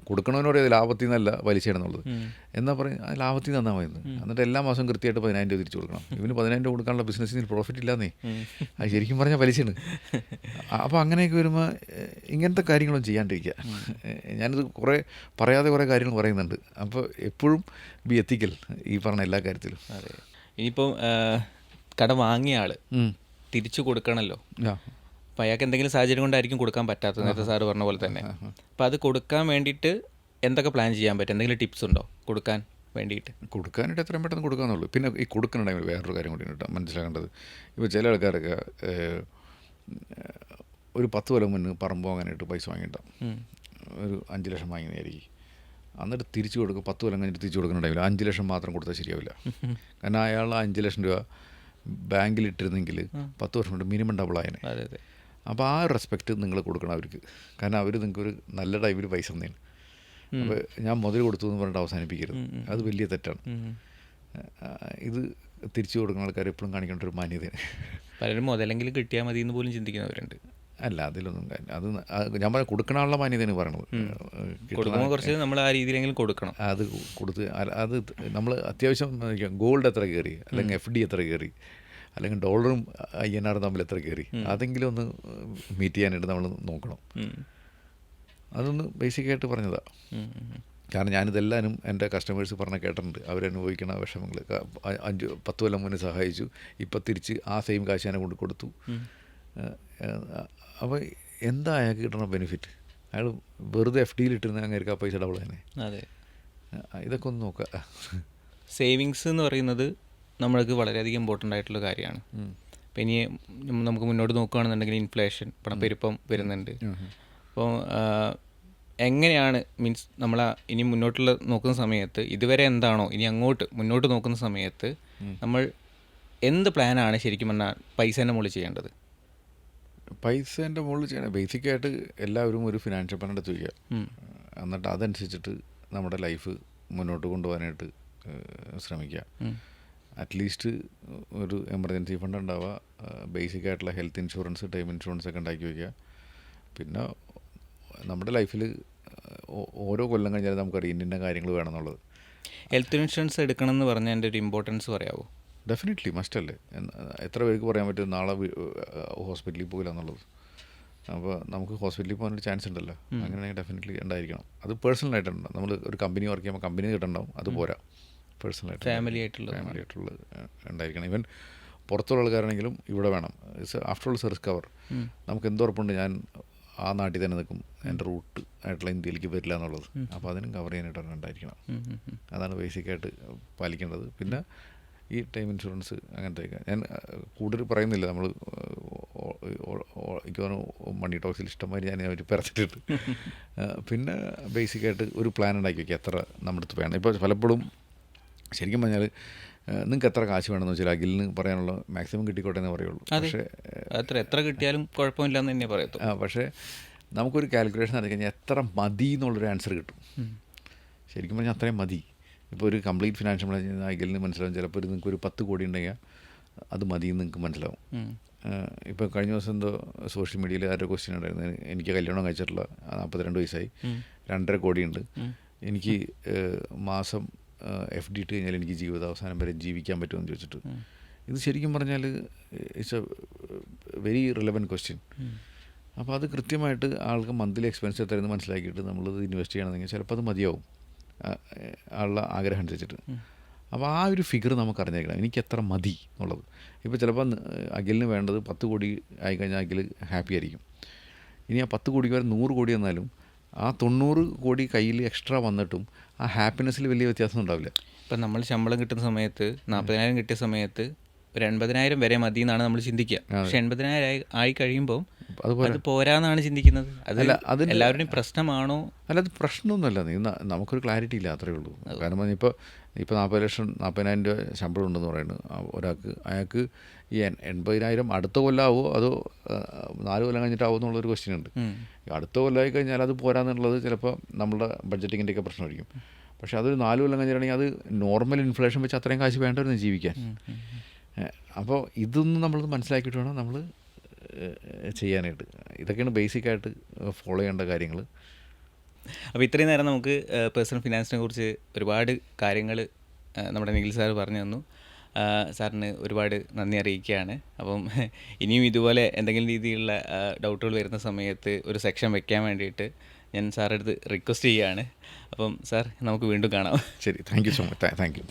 Speaker 2: കൊടുക്കണവനോട് ലാഭത്തിൽ നിന്നല്ല പലിശയാണെന്നുള്ളത്. എന്നാൽ പറയും ലാഭത്തിൽ തന്നാൽ മതി. എന്നിട്ട് എല്ലാ മാസവും കൃത്യമായിട്ട് 10,000 രൂപ തിരിച്ചു കൊടുക്കണം. ഇവന് 10,000 രൂപ കൊടുക്കാനുള്ള ബിസിനസ്സിന് പ്രോഫിറ്റ് ഇല്ലാന്നേ. അത് ശരിക്കും പറഞ്ഞാൽ പലിശയാണ്. അപ്പോൾ അങ്ങനെയൊക്കെ വരുമ്പോൾ ഇങ്ങനത്തെ കാര്യങ്ങളൊന്നും ചെയ്യാണ്ടിരിക്കുക. ഞാനിത് പറയാതെ കുറേ കാര്യങ്ങൾ പറയുന്നുണ്ട്. അപ്പോൾ എപ്പോഴും ബി എത്തിക്കൽ ഈ പറഞ്ഞ എല്ലാ കാര്യത്തിലും.
Speaker 1: ഇനിയിപ്പം കട വാങ്ങിയ ആൾ തിരിച്ചു കൊടുക്കണമല്ലോ. അപ്പോൾ അയാൾക്ക് എന്തെങ്കിലും സാഹചര്യം കൊണ്ടായിരിക്കും കൊടുക്കാൻ പറ്റാത്തത്, നേരത്തെ സാറ് പറഞ്ഞ പോലെ തന്നെ. അപ്പോൾ അത് കൊടുക്കാൻ വേണ്ടിയിട്ട് എന്തൊക്കെ പ്ലാൻ ചെയ്യാൻ പറ്റും? എന്തെങ്കിലും ടിപ്സ് ഉണ്ടോ കൊടുക്കാൻ വേണ്ടിയിട്ട്?
Speaker 2: കൊടുക്കാനായിട്ട് എത്രയും പെട്ടെന്ന് കൊടുക്കാമെന്നുള്ളൂ. പിന്നെ ഈ കൊടുക്കുന്ന ടൈമിൽ വേറൊരു കാര്യം കൂടി കേട്ടോ മനസ്സിലാക്കേണ്ടത്. ഇപ്പോൾ ചില ആൾക്കാരൊക്കെ ഒരു 10 കൊല്ലം മുന്നേ പറമ്പ് വാങ്ങാനായിട്ട് പൈസ വാങ്ങിയിട്ടാണ് ഒരു 5 ലക്ഷം വാങ്ങിയതായിരിക്കും. എന്നിട്ട് തിരിച്ചു കൊടുക്കും. 10 കൊല്ലം കഴിഞ്ഞിട്ട് തിരിച്ചു കൊടുക്കുന്ന ടൈമിൽ 5 ലക്ഷം മാത്രം കൊടുത്താൽ ശരിയാവില്ല. കാരണം അയാൾ 5 ലക്ഷം രൂപ ബാങ്കിലിട്ടിരുന്നെങ്കിൽ 10 വർഷം കൊണ്ട് മിനിമം ഡബിളായനെ. അപ്പോൾ ആ റെസ്പെക്റ്റ് നിങ്ങൾ കൊടുക്കണം അവർക്ക്. കാരണം അവർ നിങ്ങൾക്കൊരു നല്ല ടൈമിൽ പൈസ തന്നെയാണ്. അപ്പോൾ ഞാൻ മുതൽ കൊടുത്തു എന്ന് പറഞ്ഞിട്ട് അവസാനിപ്പിക്കരുത്. അത് വലിയ തെറ്റാണ്. ഇത് തിരിച്ചു കൊടുക്കുന്ന ആൾക്കാർ എപ്പോഴും കാണിക്കേണ്ട ഒരു മാന്യതയാണ്.
Speaker 1: പലരും മുതലെങ്കിലും കിട്ടിയാൽ മതി എന്ന് പോലും ചിന്തിക്കുന്നവരുണ്ട്.
Speaker 2: അല്ല, അതിലൊന്നും അത് ഞാൻ പറഞ്ഞ കൊടുക്കണമുള്ള മാന്യതയാണ് പറയണത്.
Speaker 1: കൊടുക്കുമ്പോൾ കുറച്ച് നമ്മൾ ആ രീതിയിലെങ്കിലും കൊടുക്കണം.
Speaker 2: അത് കൊടുത്ത് അത് നമ്മൾ അത്യാവശ്യം ഗോൾഡ് എത്ര കയറി, അല്ലെങ്കിൽ FD എത്ര കയറി, അല്ലെങ്കിൽ ഡോളറും INR തമ്മിൽ എത്ര കയറി, അതെങ്കിലും ഒന്ന് മീറ്റ് ചെയ്യാനായിട്ട് നമ്മൾ നോക്കണം. അതൊന്ന് ബേസിക്കായിട്ട് പറഞ്ഞതാണ്. കാരണം ഞാനിതെല്ലാവരും എൻ്റെ കസ്റ്റമേഴ്സ് പറഞ്ഞ കേട്ടിട്ടുണ്ട്. അവരനുഭവിക്കണ വിഷമങ്ങൾ. 5-10 കൊല്ലം മുന്നേ സഹായിച്ചു, ഇപ്പം തിരിച്ച് ആ സെയിം കാശ് ഞാൻ കൊണ്ട് കൊടുത്തു. അപ്പോൾ എന്താ അയാൾക്ക് കിട്ടണ ബെനിഫിറ്റ്? അയാൾ വെറുതെ FDയിലിട്ടിരുന്ന അങ്ങേർക്ക് ആ പൈസ ഡബിൾ തന്നെ.
Speaker 1: അതെ,
Speaker 2: ഇതൊക്കെ ഒന്ന് നോക്കുക.
Speaker 1: സേവിങ്സ് എന്ന് പറയുന്നത് നമ്മൾക്ക് വളരെയധികം ഇമ്പോർട്ടൻ്റ് ആയിട്ടുള്ള കാര്യമാണ്. അപ്പം ഇനി നമുക്ക് മുന്നോട്ട് നോക്കുകയാണെന്നുണ്ടെങ്കിൽ ഇൻഫ്ലേഷൻ, പണപ്പെരുപ്പം വരുന്നുണ്ട്. അപ്പോൾ എങ്ങനെയാണ് മീൻസ് നമ്മൾ ഇനി മുന്നോട്ടുള്ള നോക്കുന്ന സമയത്ത് ഇതുവരെ എന്താണോ ഇനി അങ്ങോട്ട് മുന്നോട്ട് നോക്കുന്ന സമയത്ത് നമ്മൾ എന്ത് പ്ലാനാണ് ശരിക്കും പറഞ്ഞാൽ പൈസേൻ്റെ മുകളിൽ ചെയ്യേണ്ടത്?
Speaker 2: പൈസേൻ്റെ മുകളിൽ ചെയ്യണം ബേസിക്കായിട്ട് എല്ലാവരും ഒരു ഫിനാൻഷ്യൽ പ്ലാൻ എടുത്ത് വയ്ക്കുക. എന്നിട്ട് അതനുസരിച്ചിട്ട് നമ്മുടെ ലൈഫ് മുന്നോട്ട് കൊണ്ടുപോകാനായിട്ട് ശ്രമിക്കുക. അറ്റ്ലീസ്റ്റ് ഒരു എമർജൻസി ഫണ്ട് ഉണ്ടാവുക, ബേസിക്കായിട്ടുള്ള ഹെൽത്ത് ഇൻഷുറൻസ്, ടൈം ഇൻഷുറൻസ് ഒക്കെ ഉണ്ടാക്കി വയ്ക്കുക. പിന്നെ നമ്മുടെ ലൈഫിൽ ഓരോ കൊല്ലം കഴിഞ്ഞാൽ നമുക്കറിയാം ഇന്ന കാര്യങ്ങൾ വേണമെന്നുള്ളത്.
Speaker 1: ഹെൽത്ത് ഇൻഷുറൻസ് എടുക്കണം എന്ന് പറഞ്ഞാൽ എൻ്റെ ഒരു ഇമ്പോർട്ടൻസ് പറയാമോ?
Speaker 2: ഡെഫിനറ്റ്ലി മസ്റ്റല്ലേ. എത്ര പേർക്ക് പറയാൻ പറ്റും നാളെ ഹോസ്പിറ്റലിൽ പോകില്ല എന്നുള്ളത്? അപ്പോൾ നമുക്ക് ഹോസ്പിറ്റലിൽ പോകാനൊരു ചാൻസ് ഉണ്ടല്ലോ. അങ്ങനെയാണെങ്കിൽ ഡെഫിനറ്റ്ലി ഉണ്ടായിരിക്കണം. അത് പേഴ്സണലായിട്ടുണ്ട്. നമ്മൾ ഒരു കമ്പനി വർക്ക് ചെയ്യുമ്പോൾ കമ്പനി കിട്ടുന്നുണ്ടാവും, അത് പോരാ. പേഴ്സണലായിട്ട് ഫാമിലി ആയിട്ടുള്ള ഉണ്ടായിരിക്കണം. ഈവൻ പുറത്തുള്ള ആൾക്കാരാണെങ്കിലും ഇവിടെ വേണം. After all risk cover. നമുക്ക് എന്തുറപ്പുണ്ട് ഞാൻ ആ നാട്ടിൽ തന്നെ നിൽക്കും, എൻ്റെ റൂട്ട് ആയിട്ടുള്ള ഇന്ത്യയിലേക്ക് വരില്ല എന്നുള്ളത്. അപ്പോൾ അതിനും കവർ ചെയ്യാനായിട്ട് ഉണ്ടായിരിക്കണം. അതാണ് ബേസിക്കായിട്ട് പാലിക്കേണ്ടത്. പിന്നെ ഈ ടൈം ഇൻഷുറൻസ് അങ്ങനത്തെയൊക്കെ ഞാൻ കൂടുതൽ പറയുന്നില്ല. നമ്മൾ എനിക്ക് തോന്നുന്നു മണി ടോക്സിൽ ഇഷ്ടംമാതിരി ഞാൻ അവർ പറഞ്ഞിട്ടുണ്ട്. പിന്നെ ബേസിക്കായിട്ട് ഒരു പ്ലാൻ ഉണ്ടാക്കി വയ്ക്കുക എത്ര നമ്മുടെ അടുത്ത് വേണം. ഇപ്പോൾ പലപ്പോഴും ശരിക്കും പറഞ്ഞാൽ നിങ്ങൾക്ക് എത്ര കാശ് വേണമെന്ന് വെച്ചാൽ അഖിലിന് പറയാനുള്ള മാക്സിമം കിട്ടിക്കോട്ടെ എന്ന് പറയുള്ളൂ. പക്ഷേ
Speaker 1: എത്ര കിട്ടിയാലും കുഴപ്പമില്ലെന്ന് തന്നെ പറയത്തു.
Speaker 2: പക്ഷേ നമുക്കൊരു കാൽക്കുലേഷൻ നടത്തി കഴിഞ്ഞാൽ എത്ര മതി എന്നുള്ളൊരു ആൻസർ കിട്ടും. ശരിക്കും പറഞ്ഞാൽ അത്രയും മതി. ഇപ്പോൾ ഒരു കംപ്ലീറ്റ് ഫിനാൻഷ്യൽ പ്ലാൻ അഖിലിന് മനസ്സിലാവും. ചിലപ്പോൾ നിങ്ങൾക്ക് ഒരു 10 കോടി ഉണ്ടെങ്കിൽ അത് മതി എന്ന് നിങ്ങൾക്ക് മനസ്സിലാവും. ഇപ്പോൾ കഴിഞ്ഞ ദിവസം എന്തോ സോഷ്യൽ മീഡിയയിൽ ആരുടെ ക്വസ്റ്റ്യൻ ഉണ്ടായിരുന്നു, എനിക്ക് കല്യാണം കഴിച്ചിട്ടുള്ള 42 വയസ്സായി, 2.5 കോടിയുണ്ട്, എനിക്ക് മാസം FD ഇട്ട് കഴിഞ്ഞാൽ എനിക്ക് ജീവിതാവസാനം വരെ ജീവിക്കാൻ പറ്റുമെന്ന് ചോദിച്ചിട്ട്. ഇത് ശരിക്കും പറഞ്ഞാൽ it's A very relevant question. അപ്പോൾ അത് കൃത്യമായിട്ട് ആൾക്ക് മന്ത്ലി എക്സ്പെൻസ് എത്രയെന്ന് മനസ്സിലാക്കിയിട്ട് നമ്മളത് ഇൻവെസ്റ്റ് ചെയ്യണമെങ്കിൽ ചിലപ്പോൾ അത് മതിയാവും ആളുടെ ആഗ്രഹം അനുസരിച്ചിട്ട്. അപ്പോൾ ആ ഒരു ഫിഗർ നമുക്ക് അറിഞ്ഞേക്കണം, എനിക്ക് എത്ര മതി എന്നുള്ളത്. ഇപ്പോൾ ചിലപ്പോൾ അഖിലിന് വേണ്ടത് 10 കോടി ആയിക്കഴിഞ്ഞാൽ അഖിൽ ഹാപ്പി ആയിരിക്കും. ഇനി ആ 10 കോടിക്ക് വരെ 100 കോടി എന്നാലും ആ 90 കോടി കയ്യിൽ എക്സ്ട്രാ വന്നിട്ടും ആ ഹാപ്പിനെസ്സിൽ വലിയ വ്യത്യാസം ഉണ്ടാവില്ല.
Speaker 1: ഇപ്പം നമ്മൾ ശമ്പളം കിട്ടുന്ന സമയത്ത് 40,000 കിട്ടിയ സമയത്ത് ഒരു 80,000 വരെ മതി എന്നാണ് നമ്മൾ ചിന്തിക്കുക. പക്ഷെ 80,000 ആയി കഴിയുമ്പോൾ അത് പോരാന്നാണ് ചിന്തിക്കുന്നത്. അത് എല്ലാവരുടെയും പ്രശ്നമാണോ?
Speaker 2: അല്ല, അത് പ്രശ്നമൊന്നുമല്ല. നമുക്കൊരു ക്ലാരിറ്റി ഇല്ല, അത്രയേ ഉള്ളൂ. കാരണം ഇപ്പോൾ 40,000 രൂപ ശമ്പളം ഉണ്ടെന്ന് പറയുന്നത് ഒരാൾക്ക്, അയാൾക്ക് ഈ 80,000 അടുത്ത കൊല്ലമാവോ അതോ 4 കൊല്ലം കഴിഞ്ഞിട്ടാവോ എന്നുള്ളൊരു ക്വസ്റ്റ്യൻ ഉണ്ട്. അടുത്ത കൊല്ലമായി കഴിഞ്ഞാൽ അത് പോരാന്നുള്ളത് ചിലപ്പോൾ നമ്മുടെ ബഡ്ജറ്റിങ്ങിൻ്റെയൊക്കെ പ്രശ്നമായിരിക്കും. പക്ഷേ അതൊരു 4 കൊല്ലം കഴിഞ്ഞിട്ടാണെങ്കിൽ അത് നോർമൽ ഇൻഫ്ലേഷൻ വെച്ച് അത്രയും കാശ് വേണ്ടവരുന്ന് ജീവിക്കാൻ. അപ്പോൾ ഇതൊന്നും നമ്മളത് മനസ്സിലാക്കിയിട്ട് വേണം നമ്മൾ ചെയ്യാനായിട്ട്. ഇതൊക്കെയാണ് ബേസിക്കായിട്ട് ഫോളോ ചെയ്യേണ്ട കാര്യങ്ങൾ.
Speaker 1: അപ്പോൾ ഇത്രയും നേരം നമുക്ക് പേഴ്സണൽ ഫിനാൻസിനെ കുറിച്ച് ഒരുപാട് കാര്യങ്ങൾ നമ്മുടെ നിഖിൽ സാർ പറഞ്ഞു തന്നു. സാറിന് ഒരുപാട് നന്ദി അറിയിക്കുകയാണ്. അപ്പം ഇനിയും ഇതുപോലെ എന്തെങ്കിലും രീതിയിലുള്ള ഡൗട്ടുകൾ വരുന്ന സമയത്ത് ഒരു സെക്ഷൻ വെക്കാൻ വേണ്ടിയിട്ട് ഞാൻ സാറിൻ്റെ അടുത്ത് റിക്വസ്റ്റ് ചെയ്യുകയാണ്. അപ്പം സാർ, നമുക്ക് വീണ്ടും കാണാം.
Speaker 2: ശരി, thank you so much. Thank you.